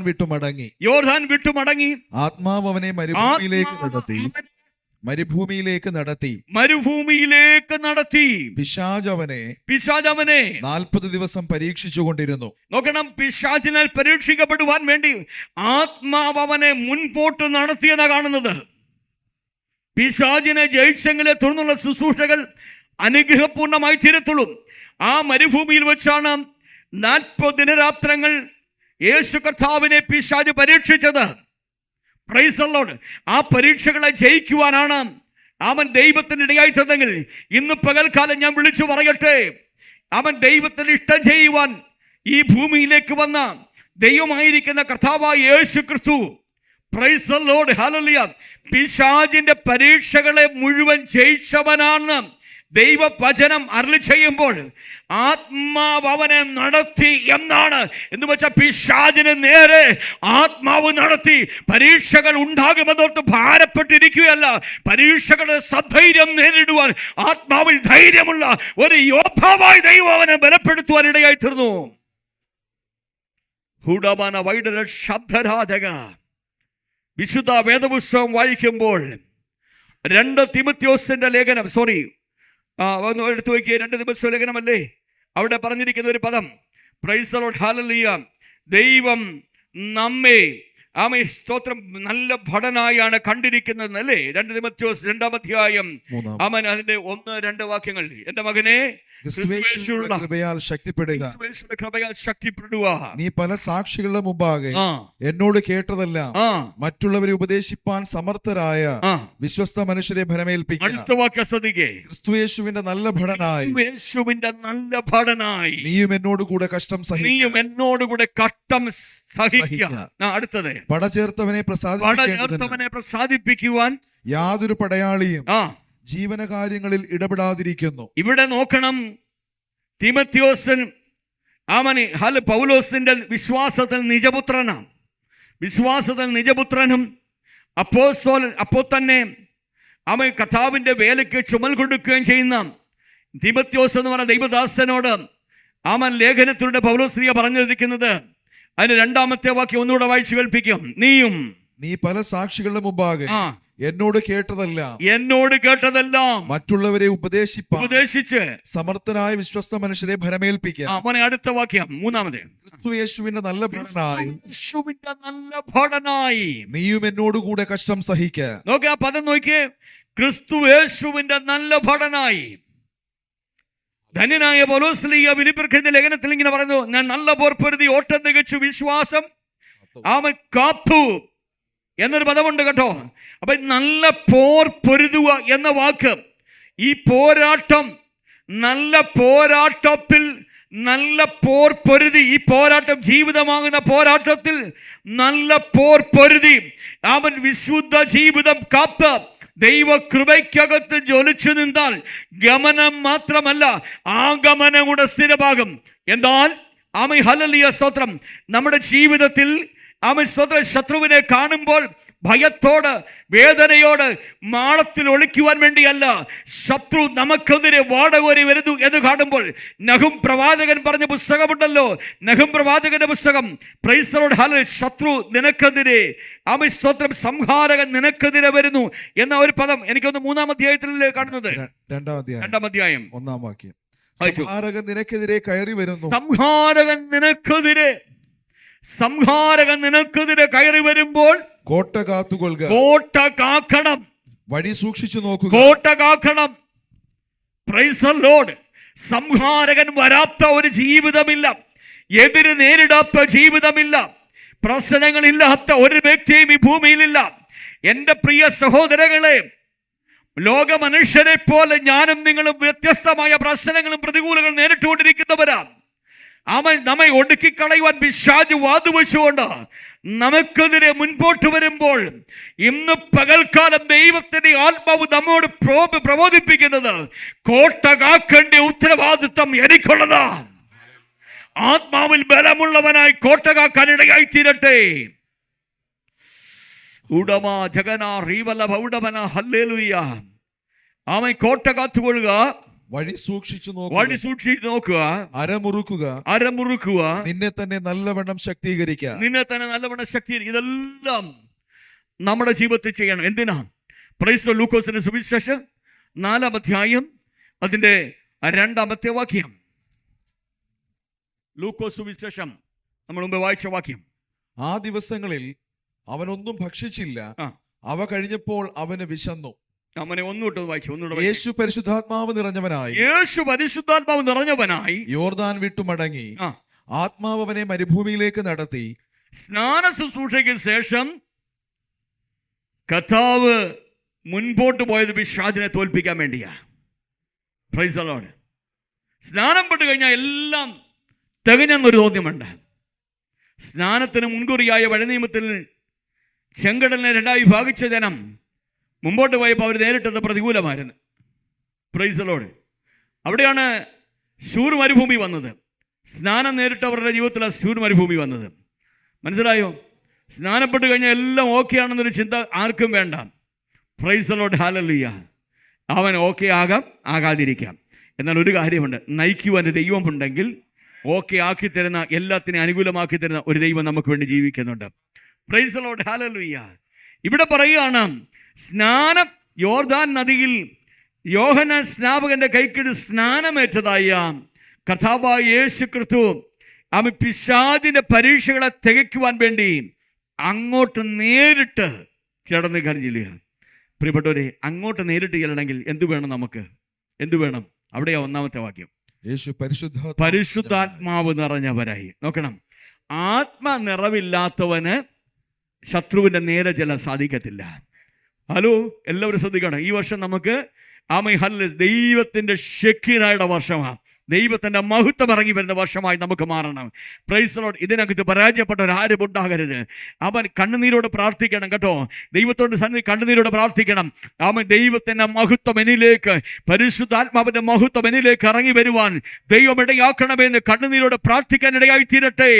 B: വിട്ടുമടങ്ങി ആത്മാവ് അവനെ മരുഭൂമിയിലേക്ക് നടത്തി പിശാച് അവനെ 40 ദിവസം പരീക്ഷിച്ചുകൊണ്ടിരുന്നു.
A: നോക്കണം, പിശാചിനാൽ പരീക്ഷിക്കപ്പെടുവാൻ വേണ്ടി ആത്മാവ് അവനെ മുൻപോട്ട് നടത്തിയെന്നാ കാണുന്നത്. പിശാചിനെ ജയിച്ചെങ്കിലെ തുടർന്നുള്ള ശുശ്രൂഷകൾ അനുഗ്രഹപൂർണമായി തീരത്തുള്ളൂ. ആ മരുഭൂമിയിൽ വെച്ചാണ് 40 ദിനരാത്രങ്ങൾ യേശു കർത്താവിനെ പിശാച് പരീക്ഷിച്ചത്. Price the Lord. ആ പരീക്ഷകളെ ജയിക്കുവാനാണ് അവൻ ദൈവത്തിന് ഇടയായി തന്നെങ്കിൽ ഇന്ന് പകൽക്കാലം ഞാൻ വിളിച്ചു പറയട്ടെ, അവൻ ദൈവത്തിന് ഇഷ്ടം ചെയ്യുവാൻ ഈ ഭൂമിയിലേക്ക് വന്ന ദൈവമായിരിക്കുന്ന കർത്താവായ യേശു ക്രിസ്തു, പ്രൈസ് ദി ലോർഡ്, ഹല്ലേലൂയ, പിശാചിന്റെ പരീക്ഷകളെ മുഴുവൻ ജയിച്ചവനാണ്. ദൈവവചനം അരുളി ചെയ്യുമ്പോൾ ആത്മാവ് അവനെ നടത്തി എന്നാണ്. എന്ന് വെച്ചാൽ പിശാചിന് നേരെ ആത്മാവ് നടത്തി. പരീക്ഷകൾ ഉണ്ടാകുമെന്നോർത്ത് ഭാരപ്പെട്ടിരിക്കുകയല്ല, പരീക്ഷകളെ സധൈര്യം നേരിടുവാൻ ആത്മാവിൽ ധൈര്യമുള്ള ഒരു യോദ്ധാവായി ദൈവം അവനെ ബലപ്പെടുത്തുവാൻ ഇടയായി തീർന്നു. ശബ്ദരാധക വിശുദ്ധ വേദപുസ്തകം വായിക്കുമ്പോൾ 2 തിമോഥെയോസിന്റെ ലേഖനം, ഒന്ന് എടുത്തു വയ്ക്കുക, 2 തിമോഥെയോസ് ലേഖനമല്ലേ, അവിടെ പറഞ്ഞിരിക്കുന്ന ഒരു പദം, പ്രൈസ് ദി ലോർഡ്, ഹല്ലേലൂയ, ദൈവം നമ്മെ സ്തോത്രം നല്ല ഭടനായാണ് കണ്ടിരിക്കുന്നത് അല്ലേ. 2 തിമോഥെയോസ് 2-ാം അധ്യായം അതിന്റെ 1-2 വാക്യങ്ങൾ. എന്റെ മകനെ,
B: കൃപയാൽ ശക്തിപ്പെടുക. നീ പല സാക്ഷികളുടെ മുമ്പാകെ എന്നോട് കേട്ടതെല്ലാം മറ്റുള്ളവരെ ഉപദേശിപ്പാൻ സമർത്ഥരായ വിശ്വസ്ത മനുഷ്യരെ ഭരമേൽപ്പിക്കുക.
A: അടുത്ത വാക്യം ശ്രദ്ധിക്കേ.
B: ക്രിസ്തുയേശുവിന്റെ നല്ല ഭടനായി നീയും എന്നോട് കൂടെ കഷ്ടം സഹിക്കുക.
A: അടുത്തത്,
B: പടചേർത്തവനെ
A: പ്രസാദിപ്പിക്കുവാൻ
B: യാതൊരു പടയാളിയും ജീവനകാര്യങ്ങളിൽ ഇടപെടാതിരിക്കുന്നു.
A: ഇവിടെ നോക്കണം, തിമോഥെയോസ് പൗലോസിന്റെ വിശ്വാസത്തിൽ നിജപുത്രനും അപ്പോസ്തലൻ, അപ്പോൾ തന്നെ അവൻ കർത്താവിന്റെ വേലയ്ക്ക് ചുമൽ കൊടുക്കുകയും ചെയ്യുന്ന തിമോഥെയോസ് എന്ന് പറഞ്ഞ ദൈവദാസനോട് ലേഖനത്തിലൂടെ പൗലോസ് പറഞ്ഞിരിക്കുന്നത്, അതിന്റെ 2-ാമത്തെ വാക്യം ഒന്നുകൂടെ വായിച്ചു കേൾപ്പിക്കും.
B: നീ പല സാക്ഷികളുടെ മുമ്പാകെ എന്നോട് കേട്ടതെല്ലാം മറ്റുള്ളവരെ ഉപദേശിച്ച് സമർത്ഥനായ വിശ്വസ്ത മനുഷ്യരെ ഭരമേൽപ്പിക്കുക.
A: അടുത്ത വാക്യം 3-ാമത്.
B: ക്രിസ്തുയേശുവിന്റെ നല്ല ഭടനായി നീയും എന്നോടുകൂടെ കഷ്ടം സഹിക്കുക.
A: നോക്കിയ ആ പദം നോക്കിയേ, ക്രിസ്തുയേശുവിന്റെ നല്ല ഭടനായി. ധന്യനായ പൗലോസ് ഫിലിപ്പിയർക്കെഴുതിയ ലേഖനത്തിൽ ഇങ്ങനെ പറയുന്നു, ഞാൻ നല്ല പോർ പൊരുതി ഓട്ടം തികച്ചു വിശ്വാസം അവൻ കാത്തു എന്നൊരു പദമുണ്ട് കേട്ടോ. അപ്പൊ നല്ല പോർ പൊരുതുക എന്ന വാക്ക്, ഈ പോരാട്ടം, നല്ല പോരാട്ടത്തിൽ നല്ല പോർ പൊരുതി, ഈ പോരാട്ടം ജീവിതമാകുന്ന പോരാട്ടത്തിൽ നല്ല പോർ പൊരുതി അവൻ വിശുദ്ധ ജീവിതം കാത്ത് ദൈവ കൃപയ്ക്കകത്ത് ജ്വലിച്ചു നിന്നാൽ ഗമനം മാത്രമല്ല, ആഗമനം കൂടെ സ്ഥിരമാകും. എന്നാൽ ആമേൻ ഹല്ലേലൂയ സ്തോത്രം. നമ്മുടെ ജീവിതത്തിൽ ആമേൻ സ്തോത്രം, ശത്രുവിനെ കാണുമ്പോൾ ഭയത്തോട് വേദനയോട് മാളത്തിൽ ഒളിക്കുവാൻ വേണ്ടിയല്ല, ശത്രു നമുക്കെതിരെ വാടകോരി വരുന്നു എന്ന് കാണുമ്പോൾ, നഹും പ്രവാചകൻ പറഞ്ഞ പുസ്തകമുണ്ടല്ലോ, നഹും പ്രവാചകന്റെ പുസ്തകം, പ്രൈസ് ദി ലോർഡ് ഹല്ലേലൂയ, ശത്രു നിനക്കെതിരെ ആമേൻ സ്തോത്രം, സംഹാരകൻ നിനക്കെതിരെ വരുന്നു എന്ന ഒരു പദം എനിക്കൊന്ന് 3-ാം അധ്യായത്തിൽ കാണുന്നത്. 2-ാം അധ്യായം
B: 1-ാം വാക്യം. സംഹാരകൻ നിനക്കെതിരെ കയറി വരുന്നു.
A: സംഹാരകൻ നിനക്കെതിരെ കയറി വരുമ്പോൾ
B: കോട്ട കാത്തുകൊള്ളുക.
A: കോട്ട കാക്കണം.
B: വഴി സൂക്ഷിച്ചു നോക്കുക.
A: കോട്ട കാക്കണം. Price the Lord. സംഹാരകൻ വരാത്ത ഒരു ജീവിതമില്ല, എതിര് നേരിടാത്ത ജീവിതമില്ല, പ്രശ്നങ്ങളില്ലാത്ത ഒരു വ്യക്തിയും ഈ ഭൂമിയിലില്ല. എൻ്റെ പ്രിയ സഹോദരങ്ങളെ, ലോക മനുഷ്യരെ പോലെ ഞാനും നിങ്ങളും വ്യത്യസ്തമായ പ്രശ്നങ്ങളും പ്രതികൂലങ്ങളും നേരിട്ടുകൊണ്ടിരിക്കുന്നവരാണ്. നമ്മെ ഒടുക്കിക്കളയുവാൻ പിശാച് വാതുവെച്ചുകൊണ്ട് നമുക്കെതിരെ മുൻപോട്ട് വരുമ്പോൾ, ഇന്ന് പകൽക്കാലം ദൈവത്തിന്റെ ആത്മാവ് നമ്മോട് പ്രബോധിപ്പിക്കുന്നത്, കോട്ട കാക്കേണ്ട ഉത്തരവാദിത്വം എനിക്കുള്ളതാ. ആത്മാവിൽ ബലമുള്ളവനായി കോട്ട കാക്കാൻ ഇടയായി തീരട്ടെ. അവൻ കോട്ട കാത്തുകൊള്ളുക,
B: വഴി സൂക്ഷിച്ചു നോക്കുക, അരമുറുക്കുക, നിന്നെ തന്നെ നല്ലവണ്ണം ശക്തീകരിക്കുക.
A: ഇതെല്ലാം നമ്മുടെ ജീവിതത്തിൽ ചെയ്യണം. എന്തിനാ? പ്രൈസ് ലൂക്കോസിന്റെ സുവിശേഷം 4-ാം അധ്യായം അതിന്റെ 2-ാമത്തെ വാക്യം. ലൂക്കോസ് സുവിശേഷം നമ്മൾ മുമ്പ് വായിച്ച വാക്യം.
B: ആ ദിവസങ്ങളിൽ അവനൊന്നും ഭക്ഷിച്ചില്ല, അവ കഴിഞ്ഞപ്പോൾ അവന് വിശന്നു. യേശു പരിശുദ്ധാത്മാവ് നിറഞ്ഞവനായി യോർദാൻ വിട്ടു മടങ്ങി. ആത്മാവ് അവനെ മരുഭൂമിയിലേക്ക് നടത്തി.
A: സ്നാന ശുശ്രൂഷയ്ക്ക് ശേഷം കർത്താവ് മുൻപോട്ട് പോയത് പിശാചിനെ തോൽപ്പിക്കാൻ വേണ്ടിയാ. Price the Lord. സ്നാനം പെട്ട് കഴിഞ്ഞാൽ എല്ലാം തികഞ്ഞെന്നൊരു ചോദ്യമുണ്ട്. സ്നാനത്തിന് മുൻകുറിയായ പഴയനിയമത്തിൽ ചെങ്കടലിനെ 2-ആയി ഭാഗിച്ച ജനം മുമ്പോട്ട് പോയപ്പോൾ അവർ നേരിട്ടത് പ്രതികൂലമായിരുന്നു. Price the Lord. അവിടെയാണ് ശൂർ മരുഭൂമി വന്നത്. സ്നാനം നേരിട്ടവരുടെ ജീവിതത്തിൽ ആ ശൂർ മരുഭൂമി വന്നത്. മനസ്സിലായോ? സ്നാനപ്പെട്ട് കഴിഞ്ഞാൽ എല്ലാം ഓക്കെ ആണെന്നൊരു ചിന്ത ആർക്കും വേണ്ട. Price the lord hallelujah. അവൻ ഓക്കെ ആകാം, ആകാതിരിക്കാം. എന്നാൽ ഒരു കാര്യമുണ്ട്, നയിക്കുവാൻ ദൈവമുണ്ടെങ്കിൽ ഓക്കെ ആക്കി തരുന്ന, എല്ലാത്തിനെയും അനുകൂലമാക്കി തരുന്ന ഒരു ദൈവം നമുക്ക് വേണ്ടി ജീവിക്കുന്നുണ്ട്. പ്രൈസ് ദി ലോർഡ് ഹല്ലേലൂയ. ഇവിടെ പറയുകയാണ്, സ്നാനം യോർദാൻ നദിയിൽ യോഹന്നാൻ സ്നാപകന്റെ കൈക്കീഴിൽ സ്നാനമേറ്റതായ കർത്താവായ യേശു ക്രിസ്തു അവൻ പിശാചിന്റെ പരീക്ഷകളെ തികയ്ക്കുവാൻ വേണ്ടി അങ്ങോട്ട് നേരിട്ട് കിടന്ന് കരഞ്ഞില്ല. പ്രിയപ്പെട്ടവരെ, അങ്ങോട്ട് നേരിട്ട് ചെല്ലണമെങ്കിൽ എന്തു വേണം? നമുക്ക് എന്തു വേണം? അവിടെയാ 1-ാമത്തെ വാക്യം.
B: യേശു
A: പരിശുദ്ധാത്മാവ് നിറഞ്ഞവരായി. നോക്കണം, ആത്മനിറവില്ലാത്തവന് ശത്രുവിന്റെ നേരെ ചെല്ലാൻ സാധിക്കത്തില്ല. ഹലോ, എല്ലാവരും ശ്രദ്ധിക്കണം. ഈ വർഷം നമുക്ക് ദൈവത്തിന്റെ ഷെക്കീനായുടെ വർഷമാണ്. ദൈവത്തിന്റെ മഹത്വം ഇറങ്ങി വരുന്ന വർഷമായി നമുക്ക് മാറണം. Price the Lord. ഇതിനകത്ത് പരാജയപ്പെട്ടവരാരും ഉണ്ടാകരുത്. അവൻ കണ്ണുനീരോട് പ്രാർത്ഥിക്കണം കേട്ടോ. ദൈവത്തോട് സന്നിധി കണ്ണുനീരോട് പ്രാർത്ഥിക്കണം. അവൻ ദൈവത്തിന്റെ മഹത്വം എന്നിലേക്ക്, പരിശുദ്ധാത്മാവിന്റെ മഹത്വം എന്നിലേക്ക് ഇറങ്ങി വരുവാൻ ദൈവം ഇടയാക്കണമെന്ന് കണ്ണുനീരോട് പ്രാർത്ഥിക്കാൻ ഇടയായി തീരട്ടെ.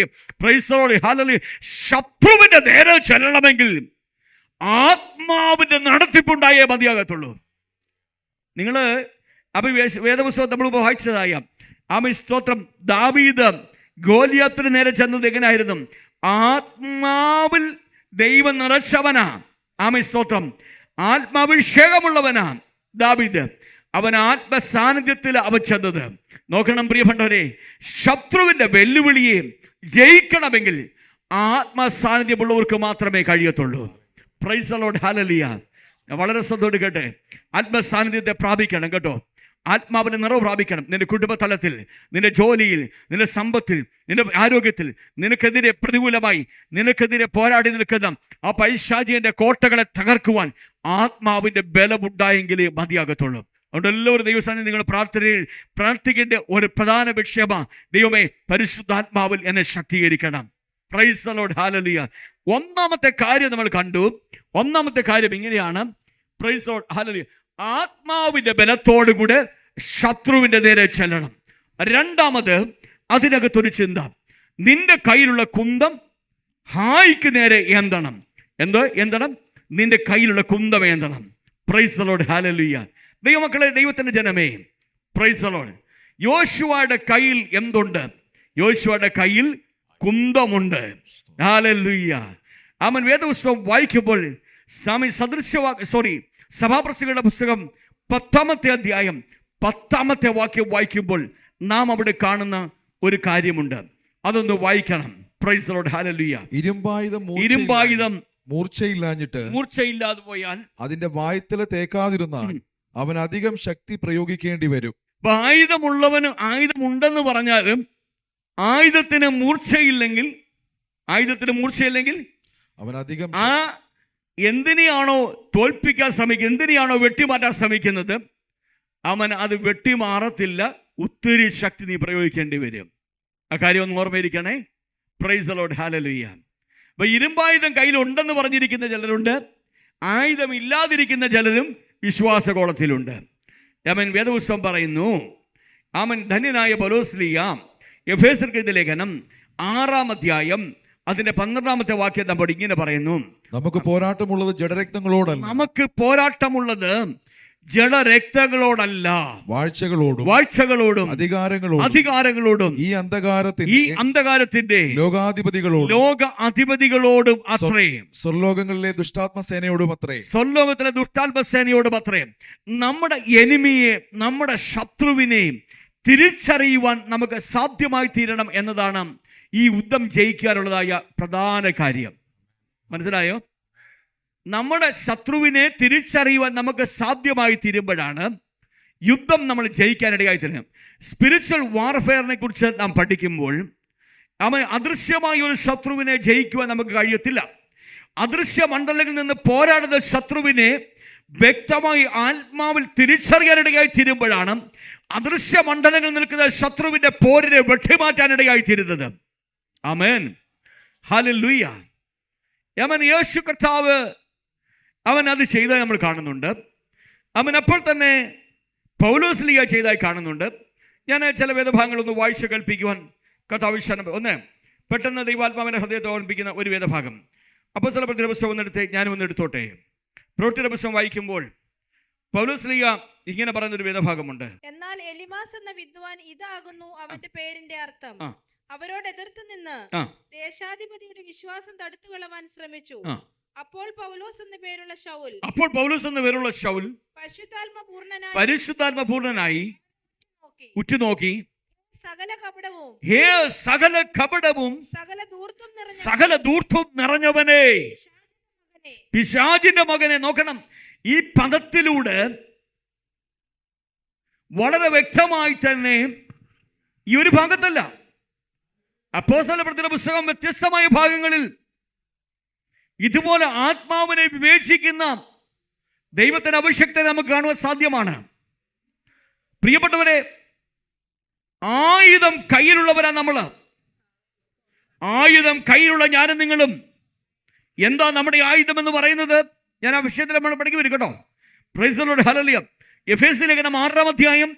A: Price the lord hallelujah. ശത്രുവിന്റെ നേരെ ചെല്ലണമെങ്കിൽ ആത്മാവിന്റെ നടത്തിപ്പുണ്ടായേ മതിയാകത്തുള്ളൂ. നിങ്ങൾ വേദപുസ്തകം നമ്മൾ വായിച്ചതായ സ്തോത്രം, ദാവീദ് ഗോലിയാത്തിന് നേരെ ചെന്നത് എങ്ങനെയായിരുന്നു? ആത്മാവിൽ ദൈവം നിറച്ചവനാ. ആമേൻ, സ്തോത്രം. ആത്മാഭിഷേകമുള്ളവനാ ദാവീദ്. അവൻ ആത്മസാന്നിധ്യത്തിൽ അവൻ ചെന്നത്. നോക്കണം പ്രിയപ്പെട്ടവരെ, ശത്രുവിൻ്റെ വെല്ലുവിളിയെ ജയിക്കണമെങ്കിൽ ആത്മസാന്നിധ്യമുള്ളവർക്ക് മാത്രമേ കഴിയത്തുള്ളൂ. പ്രൈസ് ദി ലോർഡ്, ഹല്ലേലൂയ. വളരെ ശ്രദ്ധയോടെ കേട്ടെ, ആത്മസാന്നിധ്യത്തെ പ്രാപിക്കണം കേട്ടോ. ആത്മാവിനെ നിറവ് പ്രാപിക്കണം. നിന്റെ കുടുംബതലത്തിൽ, നിന്റെ ജോലിയിൽ, നിന്റെ സമ്പത്തിൽ, നിന്റെ ആരോഗ്യത്തിൽ, നിനക്കെതിരെ പ്രതികൂലമായി നിനക്കെതിരെ പോരാടി നിൽക്കുന്ന ആ പൈശാചിന്റെ കോട്ടകളെ തകർക്കുവാൻ ആത്മാവിൻ്റെ ബലമുണ്ടായെങ്കിലേ മതിയാകത്തുള്ളൂ. അതുകൊണ്ട് എല്ലാവരും ദൈവസ്ഥാനം നിങ്ങൾ പ്രാർത്ഥിക്കേണ്ട ഒരു പ്രധാന വിഷയമാണ്, ദൈവമേ പരിശുദ്ധാത്മാവിൽ എന്നെ ശക്തീകരിക്കണം. പ്രൈസ് ദി ലോർഡ്, ഹല്ലേലൂയ. ഒന്നാമത്തെ കാര്യം നമ്മൾ കണ്ടു. ഒന്നാമത്തെ കാര്യം ഇങ്ങനെയാണ്, പ്രൈസ് ദി ലോർഡ്, ഹല്ലേലൂയ. ആത്മാവിൻ്റെ ബലത്തോടുകൂടെ ശത്രുവിൻ്റെ നേരെ ചെല്ലണം. രണ്ടാമത്, അതിനകത്തൊരു ചിന്ത, നിന്റെ കയ്യിലുള്ള കുന്തം ഹായിക്ക് നേരെ ഏന്തണം. ഏന്തണം? നിന്റെ കയ്യിലുള്ള കുന്തം ഏന്തണം. പ്രൈസ് ദി ലോർഡ്, ഹല്ലേലൂയ. ദൈവമക്കളെ, ദൈവത്തിൻ്റെ ജനമേ, പ്രൈസ് ദി ലോർഡ്. യോശുവയുടെ കയ്യിൽ എന്തുണ്ട്? യോശുവയുടെ കയ്യിൽ കുന്തമുണ്ട്. ഹല്ലേലൂയ. അവൻ വേദപുസ്തകം വായിക്കുമ്പോൾ സഭാപ്രസംഗികളുടെ പുസ്തകം 10-ാമത്തെ അധ്യായം 10-ാമത്തെ വാക്യം വായിക്കുമ്പോൾ നാം അവിടെ കാണുന്ന ഒരു കാര്യമുണ്ട്. അതൊന്ന് വായിക്കണം. പ്രൈസ് ദി ലോർഡ്, ഹല്ലേലൂയ. ഇരുമ്പായുധം മൂർച്ചയില്ലാതെ പോയാൽ
B: അതിന്റെ വായ്ത്തല തേക്കാതിരുന്നാൽ അവൻ അധികം ശക്തി പ്രയോഗിക്കേണ്ടി വരും.
A: ആയുധമുള്ളവന് ആയുധമുണ്ടെന്ന് പറഞ്ഞാലും ആയുധത്തിന് മൂർച്ചയില്ലെങ്കിൽ
B: അവൻ അധികം
A: എന്തിനെയാണോ തോൽപ്പിക്കാൻ ശ്രമിക്കുന്നത്, എന്തിനെയാണോ വെട്ടിമാറ്റാൻ ശ്രമിക്കുന്നത്, അവൻ അത് വെട്ടിമാറത്തില്ല. ഒത്തിരി ശക്തി നീ പ്രയോഗിക്കേണ്ടി വരും. ആ കാര്യം ഒന്ന് ഓർമ്മയിരിക്കണേ. പ്രൈസ് ദി ലോർഡ്, ഹല്ലേലൂയ. അപ്പൊ ഇരുമ്പായുധം കയ്യിലുണ്ടെന്ന് പറഞ്ഞിരിക്കുന്ന ചിലരുണ്ട്, ആയുധമില്ലാതിരിക്കുന്ന ചിലരും വിശ്വാസകോളത്തിലുണ്ട്. അവൻ വേദപുസ്തകം പറയുന്നു, അവൻ ധന്യനായ പൗലോസ്ലീഹ എഫേസ്യർക്ക് എഴുതിയ ലേഖനം 6-ാം അധ്യായം അതിന്റെ 12-ാമത്തെ വാക്യം നമ്മൾ ഇങ്ങനെ പറയുന്നു,
B: നമുക്ക് പോരാട്ടമുള്ളത് ജഡരക്തങ്ങളോടല്ല.
A: നമുക്ക് പോരാട്ടമുള്ളത് ജഡരക്തങ്ങളോടല്ല, വാഴ്ചകളോടും അധികാരങ്ങളോടും ഈ അന്ധകാരത്തിന്റെ ലോക അധിപതികളോടും അത്രേ,
B: സ്വർലോകങ്ങളിലെ ദുഷ്ടാത്മസേനയോടും അത്രേ.
A: സ്വർലോകത്തിലെ ദുഷ്ടാത്മസേനയോടും അത്രേ. നമ്മുടെ എനിമിയെ, നമ്മുടെ ശത്രുവിനെ തിരിച്ചറിയുവാൻ നമുക്ക് സാധ്യമായി തീരണം എന്നതാണ് ഈ യുദ്ധം ജയിക്കാനുള്ളതായ പ്രധാന കാര്യം. മനസ്സിലായോ? നമ്മുടെ ശത്രുവിനെ തിരിച്ചറിയുവാൻ നമുക്ക് സാധ്യമായി തീരുമ്പോഴാണ് യുദ്ധം നമ്മൾ ജയിക്കാനിടയായി തീരുന്നത്. സ്പിരിച്വൽ വാർഫെയറിനെ കുറിച്ച് നാം പഠിക്കുമ്പോൾ അവൻ അദൃശ്യമായ ഒരു ശത്രുവിനെ ജയിക്കുവാൻ നമുക്ക് കഴിയത്തില്ല. അദൃശ്യ മണ്ഡലങ്ങളിൽ നിന്ന് പോരാടുന്ന ശത്രുവിനെ വ്യക്തമായി ആത്മാവിൽ തിരിച്ചറിയാനിടയായി തീരുമ്പോഴാണ് അദൃശ്യ മണ്ഡലങ്ങളിൽ നിൽക്കുന്ന ശത്രുവിന്റെ പോരിനെ വെട്ടിമാറ്റാനിടയായി തീരുന്നത്. ആമേൻ, ഹല്ലേലൂയ. അവൻ യേശു കർത്താവ് അവൻ അത് ചെയ്തതായി നമ്മൾ കാണുന്നുണ്ട്. അവൻ അപ്പോൾ തന്നെ പൗലോസ്ലീഹ ചെയ്തതായി കാണുന്നുണ്ട്. ഞാൻ ചില വേദഭാഗങ്ങളൊന്ന് വായിച്ച് കേൾപ്പിക്കുവാൻ കർത്താവ് ഒന്ന് പെട്ടെന്ന് ദൈവാത്മാവിൻ്റെ ഹൃദയത്തെ ഓർമ്മിപ്പിക്കുന്ന ഒരു വേദഭാഗം അപ്പോസ്തലപ്രവൃത്തിയുടെ പുസ്തകം ഒന്നെടുത്ത് ഞാനും ഒന്ന് എടുത്തോട്ടെ. പ്രവൃത്തിയുടെ പുസ്തകം വായിക്കുമ്പോൾ പൗലോസ്ലീഹ ഇങ്ങനെ പറയുന്ന ഒരു വേദഭാഗമുണ്ട്,
C: എന്നാൽ എലിമാസ് എന്ന വിദ്വാൻ ഇതാകുന്നു അവന്റെ പേരിന്റെ അർത്ഥം. അവരോട് എതിർത്ത് നിന്ന് ദേശാധിപതിയുടെ വിശ്വാസം തടുത്തു കളവാൻ ശ്രമിച്ചു. അപ്പോൾ പൗലോസ് എന്ന പേരുള്ള ശൗൽ
A: പരിശുദ്ധാത്മ പൂർണ്ണനായി ഉറ്റുനോക്കി
C: സകല കപടവും
A: സകല ധൂർത്തും നിറഞ്ഞവനെ, പിശാചിന്റെ മകനെ. നോക്കണം, ഈ പദത്തിലൂടെ വളരെ വ്യക്തമായി തന്നെ ഈ ഒരു ഭാഗത്തല്ല, അപ്പോസ്തലപ്രവൃത്തിയുടെ പുസ്തകം വ്യത്യസ്തമായ ഭാഗങ്ങളിൽ ഇതുപോലെ ആത്മാവിനെ വിവേചിക്കുന്ന ദൈവത്തിന്റെ അഭിഷേകത്തെ നമുക്ക് കാണുവാൻ സാധ്യമാണ്. പ്രിയപ്പെട്ടവരെ, ആയുധം കയ്യിലുള്ളവരാ നമ്മൾ. ആയുധം കയ്യിലുള്ള ഞാനും നിങ്ങളും. എന്താ നമ്മുടെ ആയുധം എന്ന് പറയുന്നത്? ഞാൻ ആ വിഷയത്തിൽ നമ്മൾ പഠിക്കും വരും കേട്ടോ. പ്രൈസ് ദി ലോർഡ്, ഹല്ലേലൂയ. എഫേസ്യ ലേഖനം 6-ാം അധ്യായം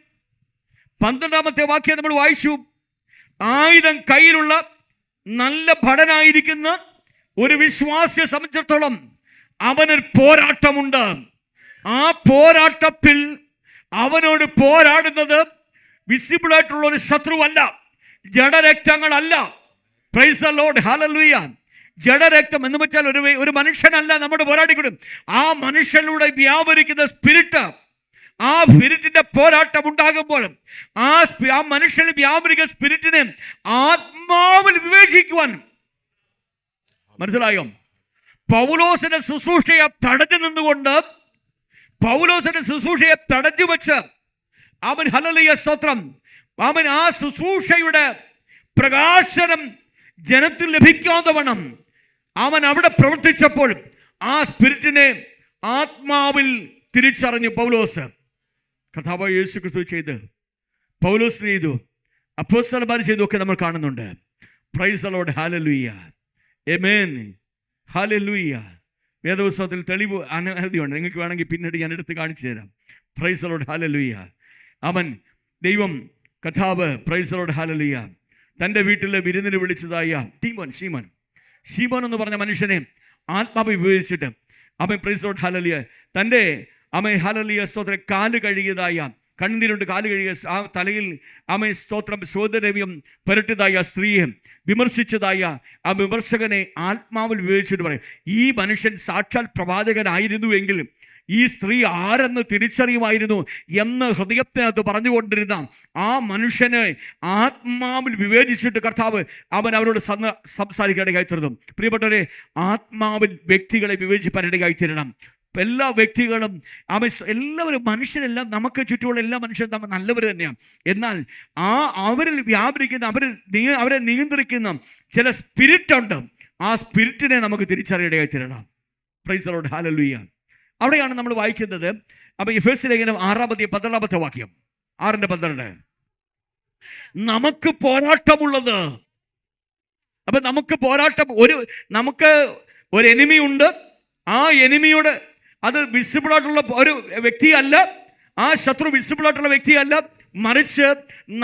A: 12-ാമത്തെ വാക്യം നമ്മൾ വായിച്ചു. ആയുധം കയ്യിലുള്ള നല്ല ഭടനായിരിക്കുന്ന ഒരു വിശ്വാസിയെ സംബന്ധിച്ചിടത്തോളം അവനൊരു പോരാട്ടമുണ്ട്. ആ പോരാട്ടത്തിൽ അവനോട് പോരാടുന്നത് വിസിബിൾ ആയിട്ടുള്ള ഒരു ശത്രുവല്ല, ജഡരക്തങ്ങളല്ല. പ്രൈസ് ദി ലോർഡ്, ഹല്ലേലൂയ. ജഡരക്തം എന്ന് വെച്ചാൽ ഒരു മനുഷ്യനല്ല നമ്മുടെ പോരാടിക്കൊടും, ആ മനുഷ്യനിലൂടെ വ്യാപരിക്കുന്ന സ്പിരിറ്റ്, ആ സ്പിരിറ്റിന്റെ പോരാട്ടം ഉണ്ടാകുമ്പോഴും ആ മനുഷ്യനിൽ വ്യാപരിക്കുന്ന സ്പിരിറ്റിനെ ആത്മാവിൽ വിവേചിക്കുവാൻ, മനസ്സിലായോ? പൗലോസിന്റെ ശുശ്രൂഷയെ തടഞ്ഞു നിന്നുകൊണ്ട്, പൗലോസിന്റെ ശുശ്രൂഷയെ തടഞ്ഞു വെച്ച് അവൻ, ഹല്ലേലൂയ സ്തോത്രം, അവൻ ആ ശുശ്രൂഷയുടെ പ്രകാശനം ജനത്തിൽ ലഭിക്കാത്തവണ്ണം അവൻ അവിടെ പ്രവർത്തിച്ചപ്പോൾ ആ സ്പിരിറ്റിനെ ആത്മാവിൽ തിരിച്ചറിഞ്ഞു പൗലോസ്. കർത്താവായ യേശു ക്രിസ്തു ചെയ്ത്, പൗലോസ് ചെയ്തു, അപ്പോസ്തലന്മാർ ചെയ്തു ഒക്കെ നമ്മൾ കാണുന്നുണ്ട്. പ്രൈസ് ദി ലോർഡ്, ഹല്ലേലൂയ, ആമേൻ, ഹല്ലേലൂയ. വേദപുസ്തകത്തിൽ തെളിവ് അനവധിയുണ്ട്, നിങ്ങൾക്ക് വേണമെങ്കിൽ പിന്നീട് ഞാൻ എടുത്ത് കാണിച്ചു തരാം. Price the lord, hallelujah. അവൻ ദൈവം കഥാവ്, പ്രൈസ് ദി ലോർഡ്, ഹല്ലേലൂയ, തൻ്റെ വീട്ടിൽ വിരുന്നിന് വിളിച്ചതായ ശീമോൻ എന്ന് പറഞ്ഞ മനുഷ്യനെ ആത്മാവ് വിവേചിച്ചിട്ട് അവൻ, പ്രൈസ് ദി ലോർഡ്, ഹല്ലേലൂയ, തൻ്റെ അവൻ, ഹല്ലേലൂയ സ്തോത്രം, കാല് കഴുകിയതായ, കണ്ണുനീരുണ്ട് കാല് കഴുകിയ, ആ തലയിൽ അവൻ സ്തോത്രം ശോധരവ്യം പുരട്ടിയതായ സ്ത്രീയെ വിമർശിച്ചതായ ആ വിമർശകനെ ആത്മാവിൽ വിവേചിച്ചിട്ട് പറയും, ഈ മനുഷ്യൻ സാക്ഷാൽ പ്രവാചകനായിരുന്നുവെങ്കിൽ ഈ സ്ത്രീ ആരെന്ന് തിരിച്ചറിയുമായിരുന്നു എന്ന് ഹൃദയത്തിനകത്ത് പറഞ്ഞുകൊണ്ടിരുന്ന ആ മനുഷ്യനെ ആത്മാവിൽ വിവേചിച്ചിട്ട് കർത്താവ് അവൻ അവരോട് സംസാരിക്കാനിടയായി തീർന്നു. പ്രിയപ്പെട്ടവരെ, ആത്മാവിൽ വ്യക്തികളെ വിവേചിപ്പാനിടയായി തീരണം. എല്ലാ വ്യക്തികളും എല്ലാവരും, മനുഷ്യരെല്ലാം, നമുക്ക് ചുറ്റുമുള്ള എല്ലാ മനുഷ്യരും നമ്മൾ നല്ലവർ തന്നെയാണ്. എന്നാൽ അവരിൽ വ്യാപരിക്കുന്ന, അവരെ നിയന്ത്രിക്കുന്ന ചില സ്പിരിറ്റ് ഉണ്ട്. ആ സ്പിരിറ്റിനെ നമുക്ക് തിരിച്ചറിയിടയായി തീരണം. Price the lord, hallelujah. അവിടെയാണ് നമ്മൾ വായിക്കുന്നത്. അപ്പം എഫേസ്യ ലേഖനം 6:12 വാക്യം, 6:12, നമുക്ക് പോരാട്ടമുള്ളത്. അപ്പം നമുക്ക് പോരാട്ടം, നമുക്ക് ഒരു എനിമി ഉണ്ട്. ആ എനിമിയോട്, അത് വിസിബിളായിട്ടുള്ള ഒരു വ്യക്തിയല്ല, ആ ശത്രു വിസിബിളായിട്ടുള്ള വ്യക്തിയല്ല, മറിച്ച്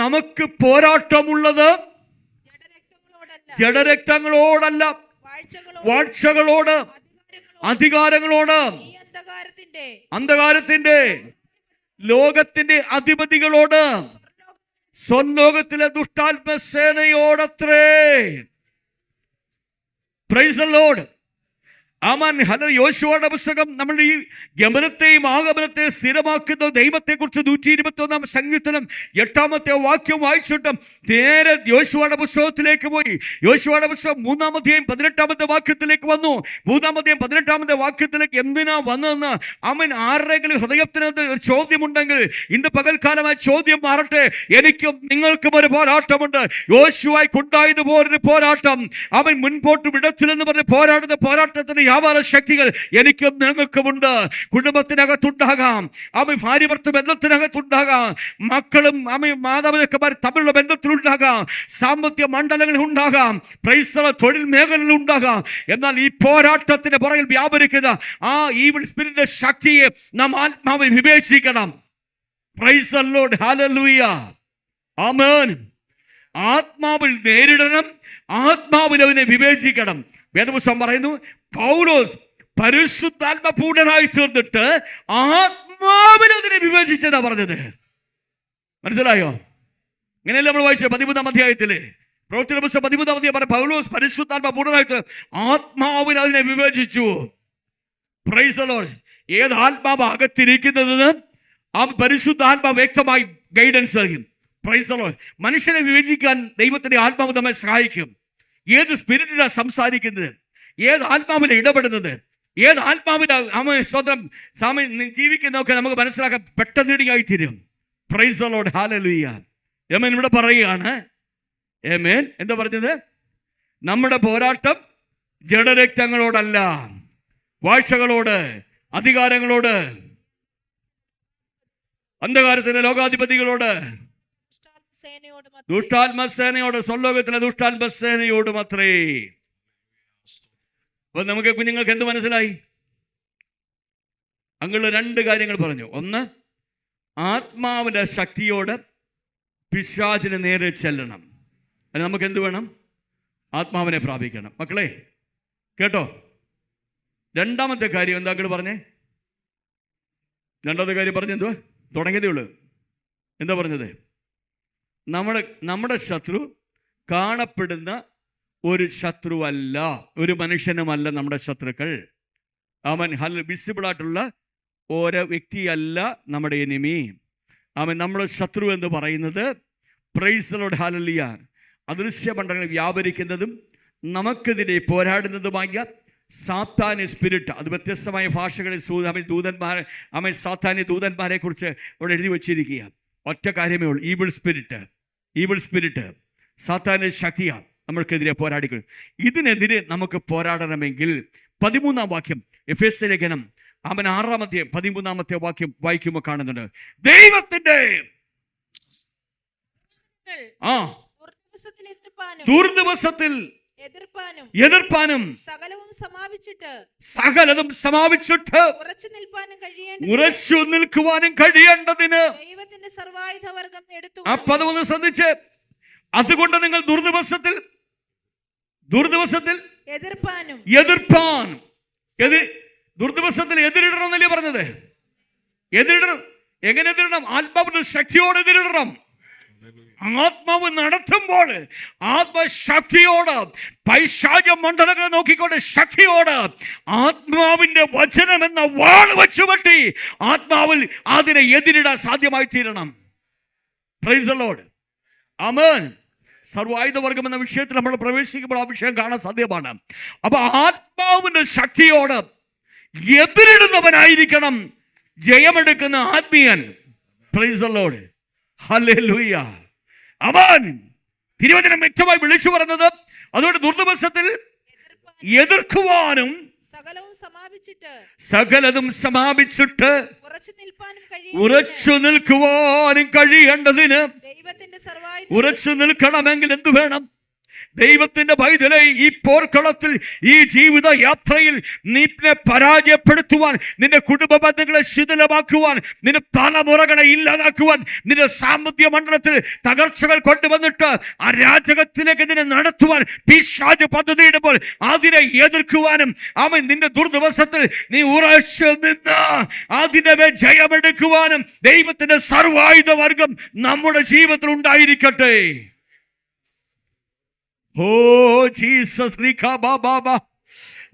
A: നമുക്ക് പോരാട്ടമുള്ളത് ജഡരക്തങ്ങളോടല്ല, വാഴ്ചകളോട്, അധികാരങ്ങളോട്, അന്ധകാരത്തിന്റെ, ലോകത്തിന്റെ അധിപതികളോട്, സ്വർലോകത്തിലെ ദുഷ്ടാത്മസേനയോടത്രേ. പ്രൈസ് ദി ലോർഡ്, ആമേൻ. യോശുവയുടെ പുസ്തകം നമ്മൾ ഈ ഗമനത്തെയും ആഗമനത്തെയും സ്ഥിരമാക്കുന്ന ദൈവത്തെക്കുറിച്ച് 121 സങ്കീർത്തനം 8 വാക്യം വായിച്ചിട്ടും നേരെ യോശുവയുടെ പുസ്തകത്തിലേക്ക് പോയി. യോശുവയുടെ പുസ്തകം 3 വാക്യത്തിലേക്ക് വന്നു. 3 വാക്യത്തിലേക്ക് എന്തിനാ വന്നതെന്ന് അവൻ ആരുടെയെങ്കിലും ഹൃദയത്തിനകത്ത് ഒരു ചോദ്യമുണ്ടെങ്കിൽ ഇന്ന് പകൽക്കാലമായി ചോദ്യം മാറട്ടെ. എനിക്കും നിങ്ങൾക്കും ഒരു പോരാട്ടമുണ്ട്. യോശുവയ്ക്കുണ്ടായതുപോലൊരു പോരാട്ടം. അവൻ മുൻപോട്ട് വിടത്തില്ലെന്ന് പറഞ്ഞ് പോരാടുന്ന പോരാട്ടത്തിന് വ്യാപാര ശക്തികൾ എനിക്കും നിങ്ങൾക്കുമുണ്ട്. കുടുംബത്തിനകത്തുണ്ടാകാം, അവൻ ഭാര്യ-ഭർത്തൃ ബന്ധത്തിനകത്തുണ്ടാകാം, മക്കളും മാതാപിതാക്കന്മാർ തമ്മിലുള്ള ബന്ധത്തിലുണ്ടാകാം, സാമ്പത്തിക മണ്ഡലങ്ങളിൽ ഉണ്ടാകാം, തൊഴിൽ മേഖലയിൽ ഉണ്ടാകാം. എന്നാൽ ഈ പോരാട്ടത്തിന്റെ പുറകിൽ വ്യാപരിക്കുന്ന ആ ഈവിൾ സ്പിരിറ്റിന്റെ ശക്തിയെ നാം ആത്മാവിൽ വിവേചിക്കണം. പ്രൈസ് ദി ലോർഡ്, ഹല്ലേലൂയ, ആമേൻ. ആത്മാവിൽ നേരിടണം, ആത്മാവിൽ അവനെ വിവേചിക്കണം. വേദപുസ്തകം പറയുന്നു, പൗലോസ് പരിശുദ്ധാത്മപൂർണനായി തീർന്നിട്ട് ആത്മാവിൽ അതിനെ വിവേചിച്ചതാ പറഞ്ഞത്. മനസ്സിലായോ? ഇങ്ങനെയല്ല നമ്മൾ വായിച്ചത് 13 അധ്യായത്തില്, പ്രവൃത്തിയുടെ പുസ്തകം 13 അധ്യായം, പൗലോസ് പരിശുദ്ധാത്മപൂർണനായിട്ട് ആത്മാവിൽ അതിനെ വിവേചിച്ചു. Price the Lord. ഏത് ആത്മാവ് അകത്തിരിക്കുന്നതെന്ന് ആ പരിശുദ്ധാത്മാവ് വ്യക്തമായി ഗൈഡൻസ് നൽകും. Price the Lord. മനുഷ്യനെ വിവേചിക്കാൻ ദൈവത്തിന്റെ ആത്മാവ് നമ്മെ സഹായിക്കും. ഏത് സ്പിരിറ്റിലാണ് സംസാരിക്കുന്നത്, ഏത് ആത്മാവിൽ ഇടപെടുന്നത്, ഏത് ആത്മാവിൽ സ്വന്തം ജീവിക്കുന്നതൊക്കെ നമുക്ക് മനസ്സിലാക്കാൻ പെട്ടെന്നിടിയായി തീരും. പ്രൈസ് ദി ലോർഡ്, ഹല്ലേലൂയ. ആമേൻ. ഇവിടെ പറയുകയാണ്, ആമേൻ. എന്താ പറഞ്ഞത്? നമ്മുടെ പോരാട്ടം ജഡരക്തങ്ങളോടല്ല, വാഴ്ചകളോട്, അധികാരങ്ങളോട്, അന്ധകാരത്തിലെ ലോകാധിപതികളോട്, ദുഷ്ടാത്മസേനയോട്, സ്വർലോകത്തിലെ ദുഷ്ടാത്മസേനയോട് മാത്രേ. അപ്പൊ നമുക്ക് കുഞ്ഞുങ്ങൾക്ക് എന്ത് മനസ്സിലായി? അങ്ങുള്ള 2 കാര്യങ്ങൾ പറഞ്ഞു. ഒന്ന്, ആത്മാവിന്റെ ശക്തിയോട് പിശാചിന് നേരെ ചെല്ലണം. അതിന് നമുക്ക് എന്ത് വേണം? ആത്മാവിനെ പ്രാപിക്കണം. മക്കളെ കേട്ടോ. 2ാമത്തെ കാര്യം എന്താ പറഞ്ഞേ? 2ാമത്തെ കാര്യം പറഞ്ഞെന്തുവാ? തുടങ്ങിയതേ ഉള്ളൂ. എന്താ പറഞ്ഞത്? നമ്മുടെ ശത്രു കാണപ്പെടുന്ന ഒരു ശത്രുവല്ല, ഒരു മനുഷ്യനുമല്ല നമ്മുടെ ശത്രുക്കൾ. അവൻ വിസിബിൾ ആയിട്ടുള്ള ഓരോ വ്യക്തിയല്ല നമ്മുടെ എനിമി. അവൻ നമ്മുടെ ശത്രു എന്ന് പറയുന്നത് പ്രൈസ് ദി ലോർഡ്, ഹല്ലേലൂയ, അദൃശ്യമണ്ഡലങ്ങളിൽ വ്യാപരിക്കുന്നതും നമുക്കെതിരെ പോരാടുന്നതുമായ സാത്താന്യ സ്പിരിറ്റ്. അത് വ്യത്യസ്തമായ ഭാഷകളിൽ ദൂതന്മാരെ സാത്താന്യ ദൂതന്മാരെ കുറിച്ച് ഇവിടെ എഴുതി വച്ചിരിക്കുക. ഒറ്റ കാര്യമേ ഉള്ളൂ, ഈവിൾ സ്പിരിറ്റ് സാത്താന്യ ശക്തിയാണ് നമ്മൾക്കെതിരെ പോരാടിക്കുന്നത്. ഇതിനെതിരെ നമുക്ക് പോരാടണമെങ്കിൽ 13-ാം വാക്യം എഫേസ്യ ലേഖനം 6-ാം അധ്യായം 13-ാമത്തെ വാക്യം വായിക്കുമ്പോൾ കാണുന്നുണ്ട്, ദൈവത്തിന്റെ ദുർദിവസത്തിൽ എതിർപ്പാനും സകലതും സമാപിച്ചിട്ട് ഉറച്ചു നിൽക്കുവാനും കഴിയേണ്ടതിന്. ആ പദമൊന്ന് ശ്രദ്ധിച്ച്, അതുകൊണ്ട് നിങ്ങൾ ദുർദിവസത്തിൽ ദുർദിവസത്തിൽ എതിരിടണം എന്നല്ലേ പറഞ്ഞത്? എതിരിടണം. എങ്ങനെ എതിരിടണം? ആത്മാവിന്റെ ശക്തിയോട് എതിരിടണം. ആത്മാവ് നടത്തുമ്പോൾ ആത്മശക്തിയോട്, പൈശാച മണ്ഡലങ്ങളെ നോക്കിക്കൊണ്ട് ശക്തിയോട് ആത്മാവിന്റെ വചനം എന്ന വാൾ വെച്ചു വെട്ടി ആത്മാവിൽ അതിനെ എതിരിടാൻ സാധ്യമായി തീരണം. പ്രൈസ് ദി ലോർഡ്, ആമേൻ. സർവായുധവർഗം എന്ന വിഷയത്തിൽ നമ്മൾ പ്രവേശിക്കുമ്പോൾ ആ വിഷയം കാണാൻ സാധ്യമാണ്. അപ്പൊ ആത്മാവിന്റെ ശക്തിയോട് എതിരിടുന്നവനായിരിക്കണം ജയമെടുക്കുന്ന ആത്മീയൻ. പ്രൈസ് ദി ലോർഡ്, ഹല്ലേലൂയ, ആമേൻ. തിരുവചനം വ്യക്തമായി വിളിച്ചു പറഞ്ഞത്, അതുകൊണ്ട് ദുർദിവസത്തിൽ എതിർക്കുവാനും സകലതും സമാപിച്ചിട്ട് ഉറച്ചു നിൽക്കുവാനും കഴിയേണ്ടതിന്. ഉറച്ചു നിൽക്കണമെങ്കിൽ എന്തു വേണം? ദൈവത്തിന്റെ പൈതലേ, ഈ പോർക്കളത്തിൽ, ഈ ജീവിത യാത്രയിൽ നിന്നെ പരാജയപ്പെടുത്തുവാൻ, നിന്റെ കുടുംബ ബന്ധങ്ങളെ ശിഥിലമാക്കുവാൻ, നിന്റെ തലമുറകളെ ഇല്ലാതാക്കുവാൻ, നിന്റെ സാമ്പത്തിക മണ്ഡലത്തിൽ തകർച്ചകൾ കൊണ്ടുവന്നിട്ട് അരാജകത്തിലേക്ക് നിന്നെ നടത്തുവാൻ പിശാച് പദ്ധതിയിടുമ്പോൾ അതിനെ എതിർക്കുവാനും അവൻ നിന്റെ ദുർദിവസത്തിൽ നീ ഉറച്ചു നിന്ന് അതിനെ ജയമെടുക്കുവാനും ദൈവത്തിന്റെ സർവായുധ വർഗം നമ്മുടെ ജീവിതത്തിൽ ഉണ്ടായിരിക്കട്ടെ. ഓ ജീസസ്,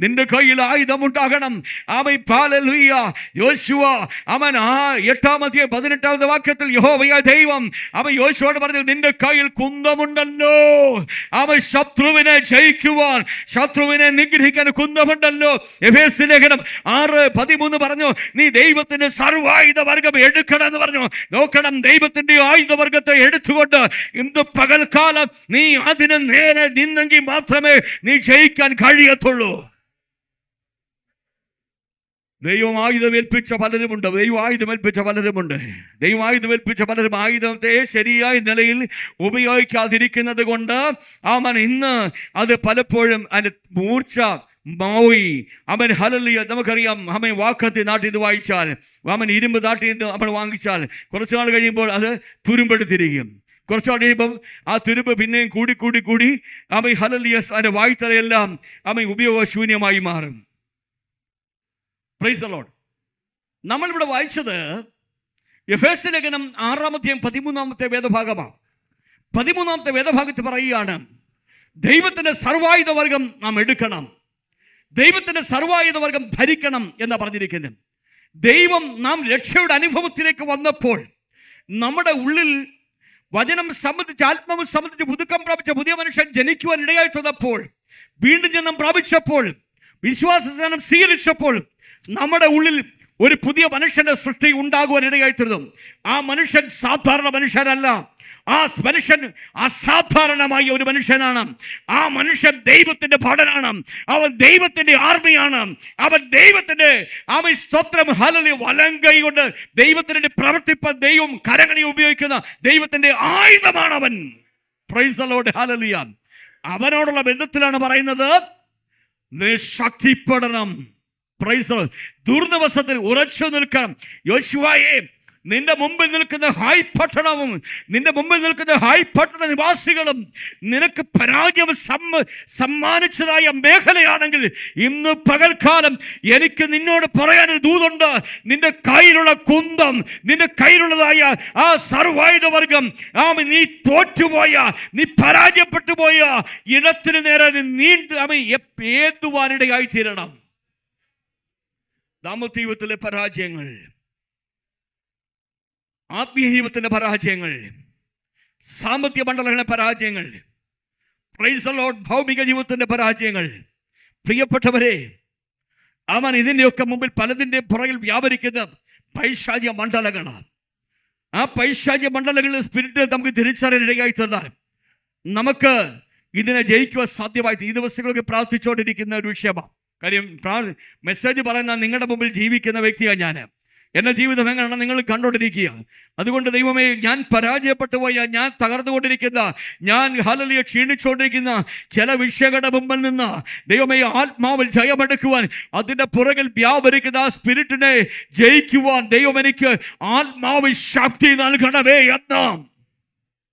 A: നിന്റെ കയ്യിൽ ആയുധമുണ്ടാകണം. ആമേൻ, ഹല്ലേലൂയ. യോശുവ അവൻ 8-ാമത്തെ 18-ാമത്തെ വാക്യത്തിൽ യഹോവയായ ദൈവം അവൻ യോശുവോട് പറഞ്ഞു, നിന്റെ കയ്യിൽ കുന്തമുണ്ടല്ലോ. അവൻ ശത്രുവിനെ ജയിക്കുവാൻ, ശത്രുവിനെ നിഗ്രഹിക്കാൻ കുന്തമുണ്ടല്ലോ. എഫേസ്യ ലേഖനം 6:13 പറഞ്ഞു, നീ ദൈവത്തിന്റെ സർവായുധ വർഗം എടുക്കണം എന്ന് പറഞ്ഞു. നോക്കണം, ദൈവത്തിന്റെ ആയുധവർഗത്തെ എടുത്തുകൊണ്ട് ഇന്ന് പകൽക്കാലം നീ അതിന് നേരെ നിന്നെങ്കിൽ മാത്രമേ നീ ജയിക്കാൻ കഴിയത്തുള്ളൂ. ദൈവം ആയുധമേൽപ്പിച്ച പലരുമുണ്ട്. ദൈവം ആയുധമേൽപ്പിച്ച പലരും ആയുധത്തെ ശരിയായ നിലയിൽ ഉപയോഗിക്കാതിരിക്കുന്നത് കൊണ്ട് അവൻ ഇന്ന് അത് പലപ്പോഴും അതിൻ്റെ മൂർച്ച പോയി. അവൻ ഹല്ലേലൂയ. നമുക്കറിയാം, അവൻ വാക്കത്തി നാട്ടിൽ ഇത് വായിച്ചാൽ, അവൻ ഇരുമ്പ് നാട്ടിൽ നിന്ന് അവൻ വാങ്ങിച്ചാൽ കുറച്ചു നാൾ കഴിയുമ്പോൾ അത് തുരുമ്പെടുത്തിരിക്കും. കുറച്ചാൾ കഴിയുമ്പം ആ തുരുമ്പ് പിന്നെയും കൂടി അവൻ ഹല്ലേലൂയ അതിൻ്റെ വായ്ത്തലയെല്ലാം അവൻ ഉപയോഗശൂന്യമായി മാറും. Price the Lord. നമ്മളിവിടെ വായിച്ചത് എഫേസ്യ ലേഖനം 6-ാം അധ്യായം 13-ാമത്തെ വേദഭാഗമാണ്. 13-ാമത്തെ വേദഭാഗത്ത് പറയുകയാണ്, ദൈവത്തിന്റെ സർവായുധ വർഗം നാം എടുക്കണം, ദൈവത്തിന്റെ സർവായുധ വർഗം ധരിക്കണം എന്ന് പറഞ്ഞിരിക്കുന്നത്. ദൈവം നാം രക്ഷയുടെ അനുഭവത്തിലേക്ക് വന്നപ്പോൾ നമ്മുടെ ഉള്ളിൽ വചനം സംബന്ധിച്ച്, ആത്മാവ് സംബന്ധിച്ച് പുതുക്കം പ്രാപിച്ച പുതിയ മനുഷ്യൻ ജനിക്കുവാൻ ഇടയായി തന്നപ്പോൾ, വീണ്ടും ജന്മം പ്രാപിച്ചപ്പോൾ, വിശ്വാസസ്നാനം സ്വീകരിച്ചപ്പോൾ നമ്മുടെ ഉള്ളിൽ ഒരു പുതിയ മനുഷ്യന്റെ സൃഷ്ടി ഉണ്ടാകുവാൻ ഇടയായിത്തീർന്നു. ആ മനുഷ്യൻ സാധാരണ മനുഷ്യനല്ല. ആ മനുഷ്യൻ അസാധാരണമായ ഒരു മനുഷ്യനാണ്. ആ മനുഷ്യൻ ദൈവത്തിന്റെ ഭടനാണ്. അവൻ ദൈവത്തിന്റെ ആർമിയാണ്. അവൻ ദൈവത്തിന്റെ സ്തോത്രം ഹല്ലേലൂയ വലങ്കൈ കൊണ്ട് ദൈവത്തിന് പ്രവർത്തിപ്പാൻ ദൈവം കരങ്ങളെ ഉപയോഗിക്കുന്ന ദൈവത്തിന്റെ ആയുധമാണ് അവൻ. പ്രൈസ് ദി ലോർഡ്, ഹല്ലേലൂയ. അവനോടുള്ള ബന്ധത്തിലാണ് പറയുന്നത്, നീ ശക്തിപ്പെടണം. Praise the lord. ദുർദിവസത്തിൽ ഉറച്ചു നിൽക്കണം. യോശുവയെ, നിന്റെ മുമ്പിൽ നിൽക്കുന്ന ഹായ് പട്ടണവും നിന്റെ മുമ്പിൽ നിൽക്കുന്ന ഹായ് പട്ടണ നിവാസികളും നിനക്ക് പരാജയം സമ്മാനിച്ചതായ മേഖലയാണെങ്കിൽ ഇന്ന് പകൽക്കാലം എനിക്ക് നിന്നോട് പറയാനൊരു ദൂതുണ്ട്. നിന്റെ കയ്യിലുള്ള കുന്തം, നിന്റെ കയ്യിലുള്ളതായ ആ സർവായുധവർഗം, നീ തോറ്റുപോയ, നീ പരാജയപ്പെട്ടു പോയ ഇടത്തിന് നേരെ ഏതുവാനിടയായി തീരണം. ദാമ്പത്യ ജീവിതത്തിലെ പരാജയങ്ങൾ, ആത്മീയ ജീവിതത്തിന്റെ പരാജയങ്ങൾ, സാമ്പത്തിക മണ്ഡലങ്ങളിലെ പരാജയങ്ങൾ, പ്രൈസ് ദി ലോർഡ്, ഭൗമിക ജീവിതത്തിന്റെ പരാജയങ്ങൾ, പ്രിയപ്പെട്ടവരെ, ഇതിൻ്റെയൊക്കെ മുമ്പിൽ പലതിൻ്റെ പുറകിൽ വ്യാപരിക്കുന്ന പൈശാചിക മണ്ഡലങ്ങളാണ്. ആ പൈശാചിക മണ്ഡലങ്ങളിൽ സ്പിരിറ്റ് നമുക്ക് തിരിച്ചറിയാനിടയായി തീർന്നാൽ നമുക്ക് ഇതിനെ ജയിക്കുവാൻ സാധ്യമായി. ഈ ദിവസങ്ങളൊക്കെ പ്രാർത്ഥിച്ചുകൊണ്ടിരിക്കുന്ന ഒരു വിഷയമാണ്. കാര്യം മെസ്സേജ് പറയുന്ന നിങ്ങളുടെ മുമ്പിൽ ജീവിക്കുന്ന വ്യക്തിയാണ് ഞാൻ. എൻ്റെ ജീവിതം എങ്ങനെയാണ് നിങ്ങൾ കണ്ടുകൊണ്ടിരിക്കുക. അതുകൊണ്ട് ദൈവമേ, ഞാൻ പരാജയപ്പെട്ടു പോയ, ഞാൻ തകർന്നുകൊണ്ടിരിക്കുന്ന, ഞാൻ ഹല്ലേലൂയ ക്ഷീണിച്ചുകൊണ്ടിരിക്കുന്ന ചില വിഷയങ്ങളുടെ മുമ്പിൽ നിന്ന് ദൈവമേ ആത്മാവിൽ ജയമെടുക്കുവാൻ, അതിൻ്റെ പുറകിൽ വ്യാപരിക്കുന്ന ആ സ്പിരിറ്റിനെ ജയിക്കുവാൻ ദൈവം എനിക്ക് ആത്മാവിൽ ശക്തി നൽകണമേ എന്ന്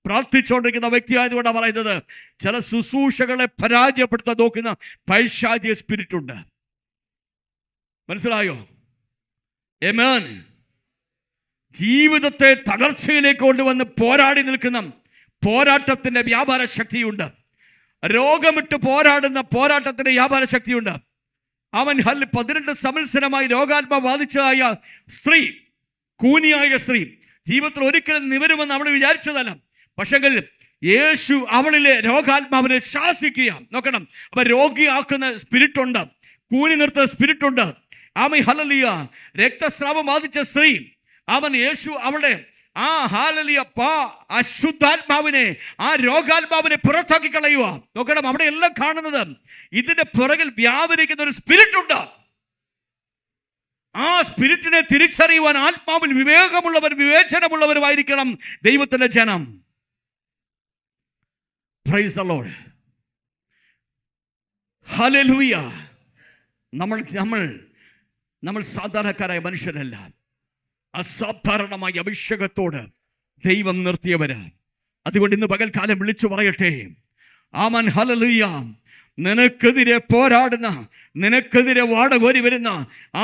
A: പ്രാർത്ഥിച്ചുകൊണ്ടിരിക്കുന്ന വ്യക്തിയായതുകൊണ്ടാണ് പറയുന്നത്. ചില ശുശ്രൂഷകളെ പരാജയപ്പെടുത്താൻ നോക്കുന്ന പൈശാചിക സ്പിരിറ്റ് ഉണ്ട്. മനസ്സിലായോ? ആമേൻ. ജീവിതത്തെ തകർച്ചയിലേക്ക് കൊണ്ടുവന്ന് പോരാടി നിൽക്കുന്ന പോരാട്ടത്തിന്റെ വ്യാപാര ശക്തിയുണ്ട്. രോഗമിട്ട് പോരാടുന്ന പോരാട്ടത്തിന്റെ വ്യാപാര ശക്തിയുണ്ട്. 18 സംവത്സരമായി രോഗാത്മ ബാധിച്ചതായ സ്ത്രീ, കൂനിയായ സ്ത്രീ, ജീവിതത്തിൽ ഒരിക്കലും നിവരുമെന്ന് അവൾ വിചാരിച്ചതല്ല. പക്ഷെങ്കിൽ യേശു അവളിലെ രോഗാത്മാവിനെ ശാസിക്കുക. നോക്കണം, അപ്പൊ രോഗിയാക്കുന്ന സ്പിരിറ്റ് ഉണ്ട്, കൂനി നിർത്തുന്ന സ്പിരിറ്റ് ഉണ്ട്. ഹല്ലേലൂയ. രക്തസ്രാവം ബാധിച്ച സ്ത്രീ, യേശു അവളുടെ അശുദ്ധാത്മാവിനെ, ആ രോഗാത്മാവിനെ പുറത്താക്കി കളയുക. നോക്കണം, അവിടെ എല്ലാം കാണുന്നത് ഇതിന്റെ പുറകിൽ വ്യാപരിക്കുന്ന ഒരു സ്പിരിറ്റ് ഉണ്ട്. ആ സ്പിരിറ്റിനെ തിരിച്ചറിയുവാൻ ആത്മാവിൽ വിവേചനമുള്ളവരുമായിരിക്കണം ദൈവത്തിന്റെ ജനം. Price the lord. ഹല്ലേലൂയ. നമ്മൾ സാധാരണക്കാരായ മനുഷ്യരല്ല. അസാധാരണമായ അഭിഷേകത്തോട് ദൈവം നിർത്തിയവര്. അതുകൊണ്ട് ഇന്ന് പകൽക്കാലം വിളിച്ചു പറയട്ടെ, ആമൻ ഹല്ലേലൂയ, നിനക്കെതിരെ പോരാടുന്ന, നിനക്കെതിരെ വാടകോരി വരുന്ന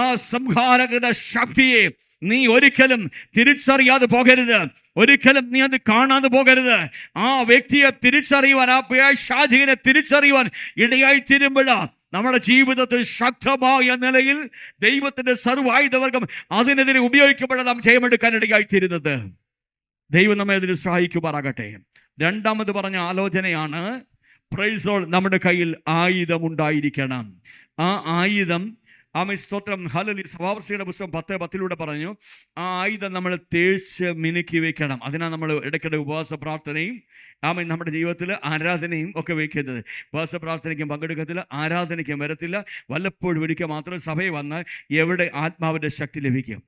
A: ആ സംഹാരകരുടെ ശക്തിയെ നീ ഒരിക്കലും തിരിച്ചറിയാതെ പോകരുത്. ഒരിക്കലും നീ അത് കാണാതെ പോകരുത്. ആ വ്യക്തിയെ തിരിച്ചറിയുവാൻ, ആ പൈശാചികനെ തിരിച്ചറിയുവാൻ ഇടയായി തീരുമ്പോഴാണ് നമ്മുടെ ജീവിതത്തിൽ ശക്തമായ നിലയിൽ ദൈവത്തിന്റെ സർവായുധവർഗം അതിനെതിരെ ഉപയോഗിക്കപ്പെടാൻ നാം ജയമെടുക്കാനിടയായി തീരുന്നത്. ദൈവം നമ്മെ അതിന് സഹായിക്കുമാറാകട്ടെ. രണ്ടാമത് പറഞ്ഞ ആലോചനയാണ്, പ്രൈസ് ലോർഡ്, നമ്മുടെ കയ്യിൽ ആയുധമുണ്ടായിരിക്കണം. ആ ആയുധം, സ്തോത്രം, ഹല്ലേലൂയ. സഭാപ്രവൃത്തിയുടെ പുസ്തകം 10:10 പറഞ്ഞു, ആ ആയുധം നമ്മൾ തേച്ച് മിനുക്കി വെക്കണം. അതിനാണ് നമ്മൾ ഇടയ്ക്കിടെ ഉപവാസ പ്രാർത്ഥനയും നമ്മുടെ ജീവിതത്തിൽ ആരാധനയും ഒക്കെ വയ്ക്കുന്നത്. ഉപവാസ പ്രാർത്ഥനയ്ക്കും പങ്കെടുക്കത്തില്ല, ആരാധനയ്ക്കും വരത്തില്ല, വല്ലപ്പോഴും ഒരിക്കൽ മാത്രം സഭയിൽ വന്നാൽ എവിടെ ആത്മാവിൻ്റെ ശക്തി ലഭിക്കും?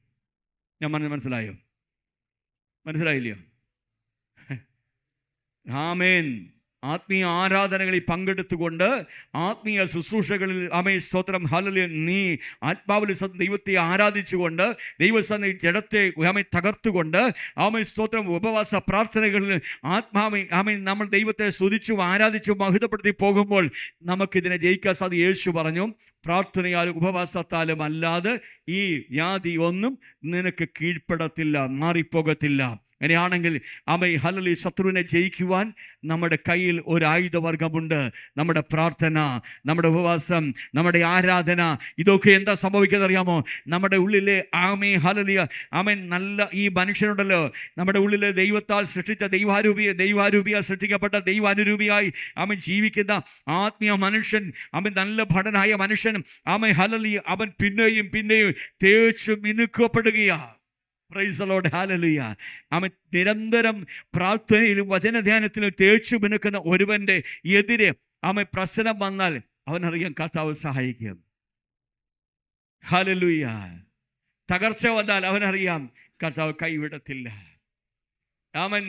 A: ഞാൻ മനസ്സിലായോ? മനസ്സിലായില്ലയോ? ആമേൻ. ആത്മീയ ആരാധനകളിൽ പങ്കെടുത്തുകൊണ്ട്, ആത്മീയ ശുശ്രൂഷകളിൽ സ്തോത്രം, ഹല്ലേലൂയ, നീ ആത്മാവിൽ ദൈവത്തെ ആരാധിച്ചുകൊണ്ട്, ദൈവസന്നിധി ജഡത്തെ തകർത്തുകൊണ്ട്, സ്തോത്രം, ഉപവാസ പ്രാർത്ഥനകളിൽ നമ്മൾ ദൈവത്തെ സ്തുതിച്ചും ആരാധിച്ചും മഹിതപ്പെടുത്തി പോകുമ്പോൾ നമുക്കിതിനെ ജയിക്കാൻ സാധിക്കും. യേശു പറഞ്ഞു, പ്രാർത്ഥനയാലും ഉപവാസത്താലും അല്ലാതെ ഈ വ്യാധി ഒന്നും നിനക്ക് കീഴ്പ്പെടത്തില്ല, മാറിപ്പോകത്തില്ല. അങ്ങനെയാണെങ്കിൽ ഹല്ലേലൂയ, ശത്രുവിനെ ജയിക്കുവാൻ നമ്മുടെ കയ്യിൽ ഒരു ആയുധവർഗമുണ്ട്. നമ്മുടെ പ്രാർത്ഥന, നമ്മുടെ ഉപവാസം, നമ്മുടെ ആരാധന, ഇതൊക്കെ എന്താ സംഭവിക്കുന്നത് അറിയാമോ? നമ്മുടെ ഉള്ളിലെ ഹല്ലേലൂയ, നല്ല ഈ മനുഷ്യനുണ്ടല്ലോ, നമ്മുടെ ഉള്ളിലെ ദൈവത്താൽ സൃഷ്ടിച്ച ദൈവാരൂപിയാൽ സൃഷ്ടിക്കപ്പെട്ട ദൈവാനുരൂപിയായി ജീവിക്കുന്ന ആത്മീയ മനുഷ്യൻ, നല്ല ഭടനായ മനുഷ്യൻ, ഹല്ലേലൂയ, അവൻ പിന്നെയും തേച്ചു മിനുക്കപ്പെടുകയാണ്. Praise the lord. ഹല്ലേലൂയ. നിരന്തരം പ്രാർത്ഥനയിലും വചനധ്യാനത്തിലും തേച്ചു മിനുക്കുന്ന ഒരുവന്റെ എതിരെ പ്രശ്നം വന്നാൽ അവനറിയാം കർത്താവ് സഹായിക്കും. ഹല്ലേലൂയ. തകർച്ച വന്നാൽ അവനറിയാം കർത്താവ് കൈവിടത്തില്ല.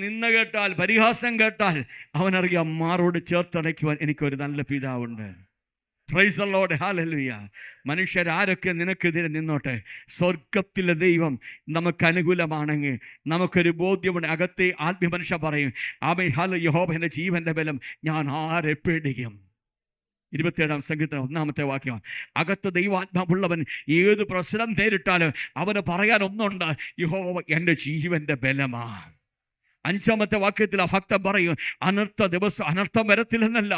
A: നിന്ന കേട്ടാൽ, പരിഹാസം കേട്ടാൽ അവനറിയാം മാറോട് ചേർത്തടയ്ക്കുവാൻ എനിക്കൊരു നല്ല പിതാവുണ്ട്. പ്രൈസ് ദി ലോർഡ്, ഹല്ലേലൂയ. മനുഷ്യരാരൊക്കെ നിനക്കെതിരെ നിന്നോട്ടെ, സ്വർഗത്തിലെ ദൈവം നമുക്ക് അനുകൂലമാണെങ്കിൽ നമുക്കൊരു ബോധ്യമുണ്ട്. അകത്തെ ആത്മീയ മനുഷ്യ പറയും, ആമേൻ, ഹല്ലേലൂയ, യഹോവ എൻ്റെ ജീവൻ്റെ ബലം, ഞാൻ ആരെ പേടിക്കും. 27-ാം സങ്കീർത്തനം 1-ാമത്തെ വാക്യമാണ്. അകത്ത് ദൈവാത്മാവുള്ളവൻ ഏത് പ്രശ്നം നേരിട്ടാലും അവന് പറയാൻ ഒന്നുണ്ട്, യഹോവ എൻ്റെ ജീവൻ്റെ ബലമാണ്. 5-ാമത്തെ വാക്യത്തിൽ ആ ഭക്തൻ പറയും, അനർത്ഥ ദിവസം അനർത്ഥം വരത്തില്ലെന്നല്ല,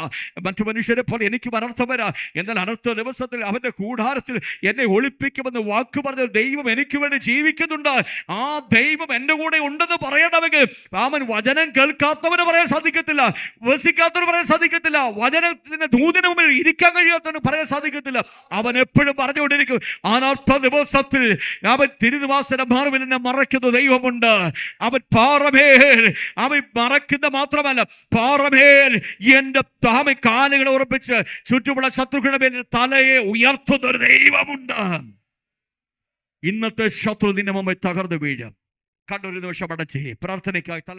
A: മറ്റു മനുഷ്യരെ പോലെ എനിക്കും അനർത്ഥം വരാം, എന്നാൽ അനർത്ഥ ദിവസത്തിൽ അവൻ്റെ കൂടാരത്തിൽ എന്നെ ഒളിപ്പിക്കുമെന്ന് വാക്ക് പറഞ്ഞ ദൈവം എനിക്ക് വേണ്ടി ജീവിക്കുന്നുണ്ട്. ആ ദൈവം എൻ്റെ കൂടെ ഉണ്ടെന്ന് പറയണമെങ്കിൽ അവൻ വചനം കേൾക്കാത്തവന് പറയാൻ സാധിക്കത്തില്ല, വസിക്കാത്തവന് പറയാൻ സാധിക്കത്തില്ല, വചനത്തിന്റെ ദൂതന് മുമ്പിൽ ഇരിക്കാൻ കഴിയാത്തവന് പറയാൻ സാധിക്കത്തില്ല. അവൻ എപ്പോഴും പറഞ്ഞുകൊണ്ടിരിക്കും, അനർത്ഥ ദിവസത്തിൽ അവൻ തിരുനിവാസന്റെ മാർവിൽ എന്നെ മറയ്ക്കുന്ന ദൈവമുണ്ട്. അവൻ പാറമേൽ, അവൻ മറക്കുന്ന മാത്രമല്ല, പാറമേൽ എൻ്റെ കാലുകളെ ഉറപ്പിച്ച് ചുറ്റുമുള്ള ശത്രുക്കളുടെ മേൽ തലയെ ഉയർത്തുന്ന ഒരു ദൈവമുണ്ട്. ഇന്നത്തെ ശത്രു നിന്റെ മുമ്പിൽ തകർന്നു വീഴും. കണ്ടൊരു നിമിഷം അടച്ച് പ്രാർത്ഥനയ്ക്കായി തല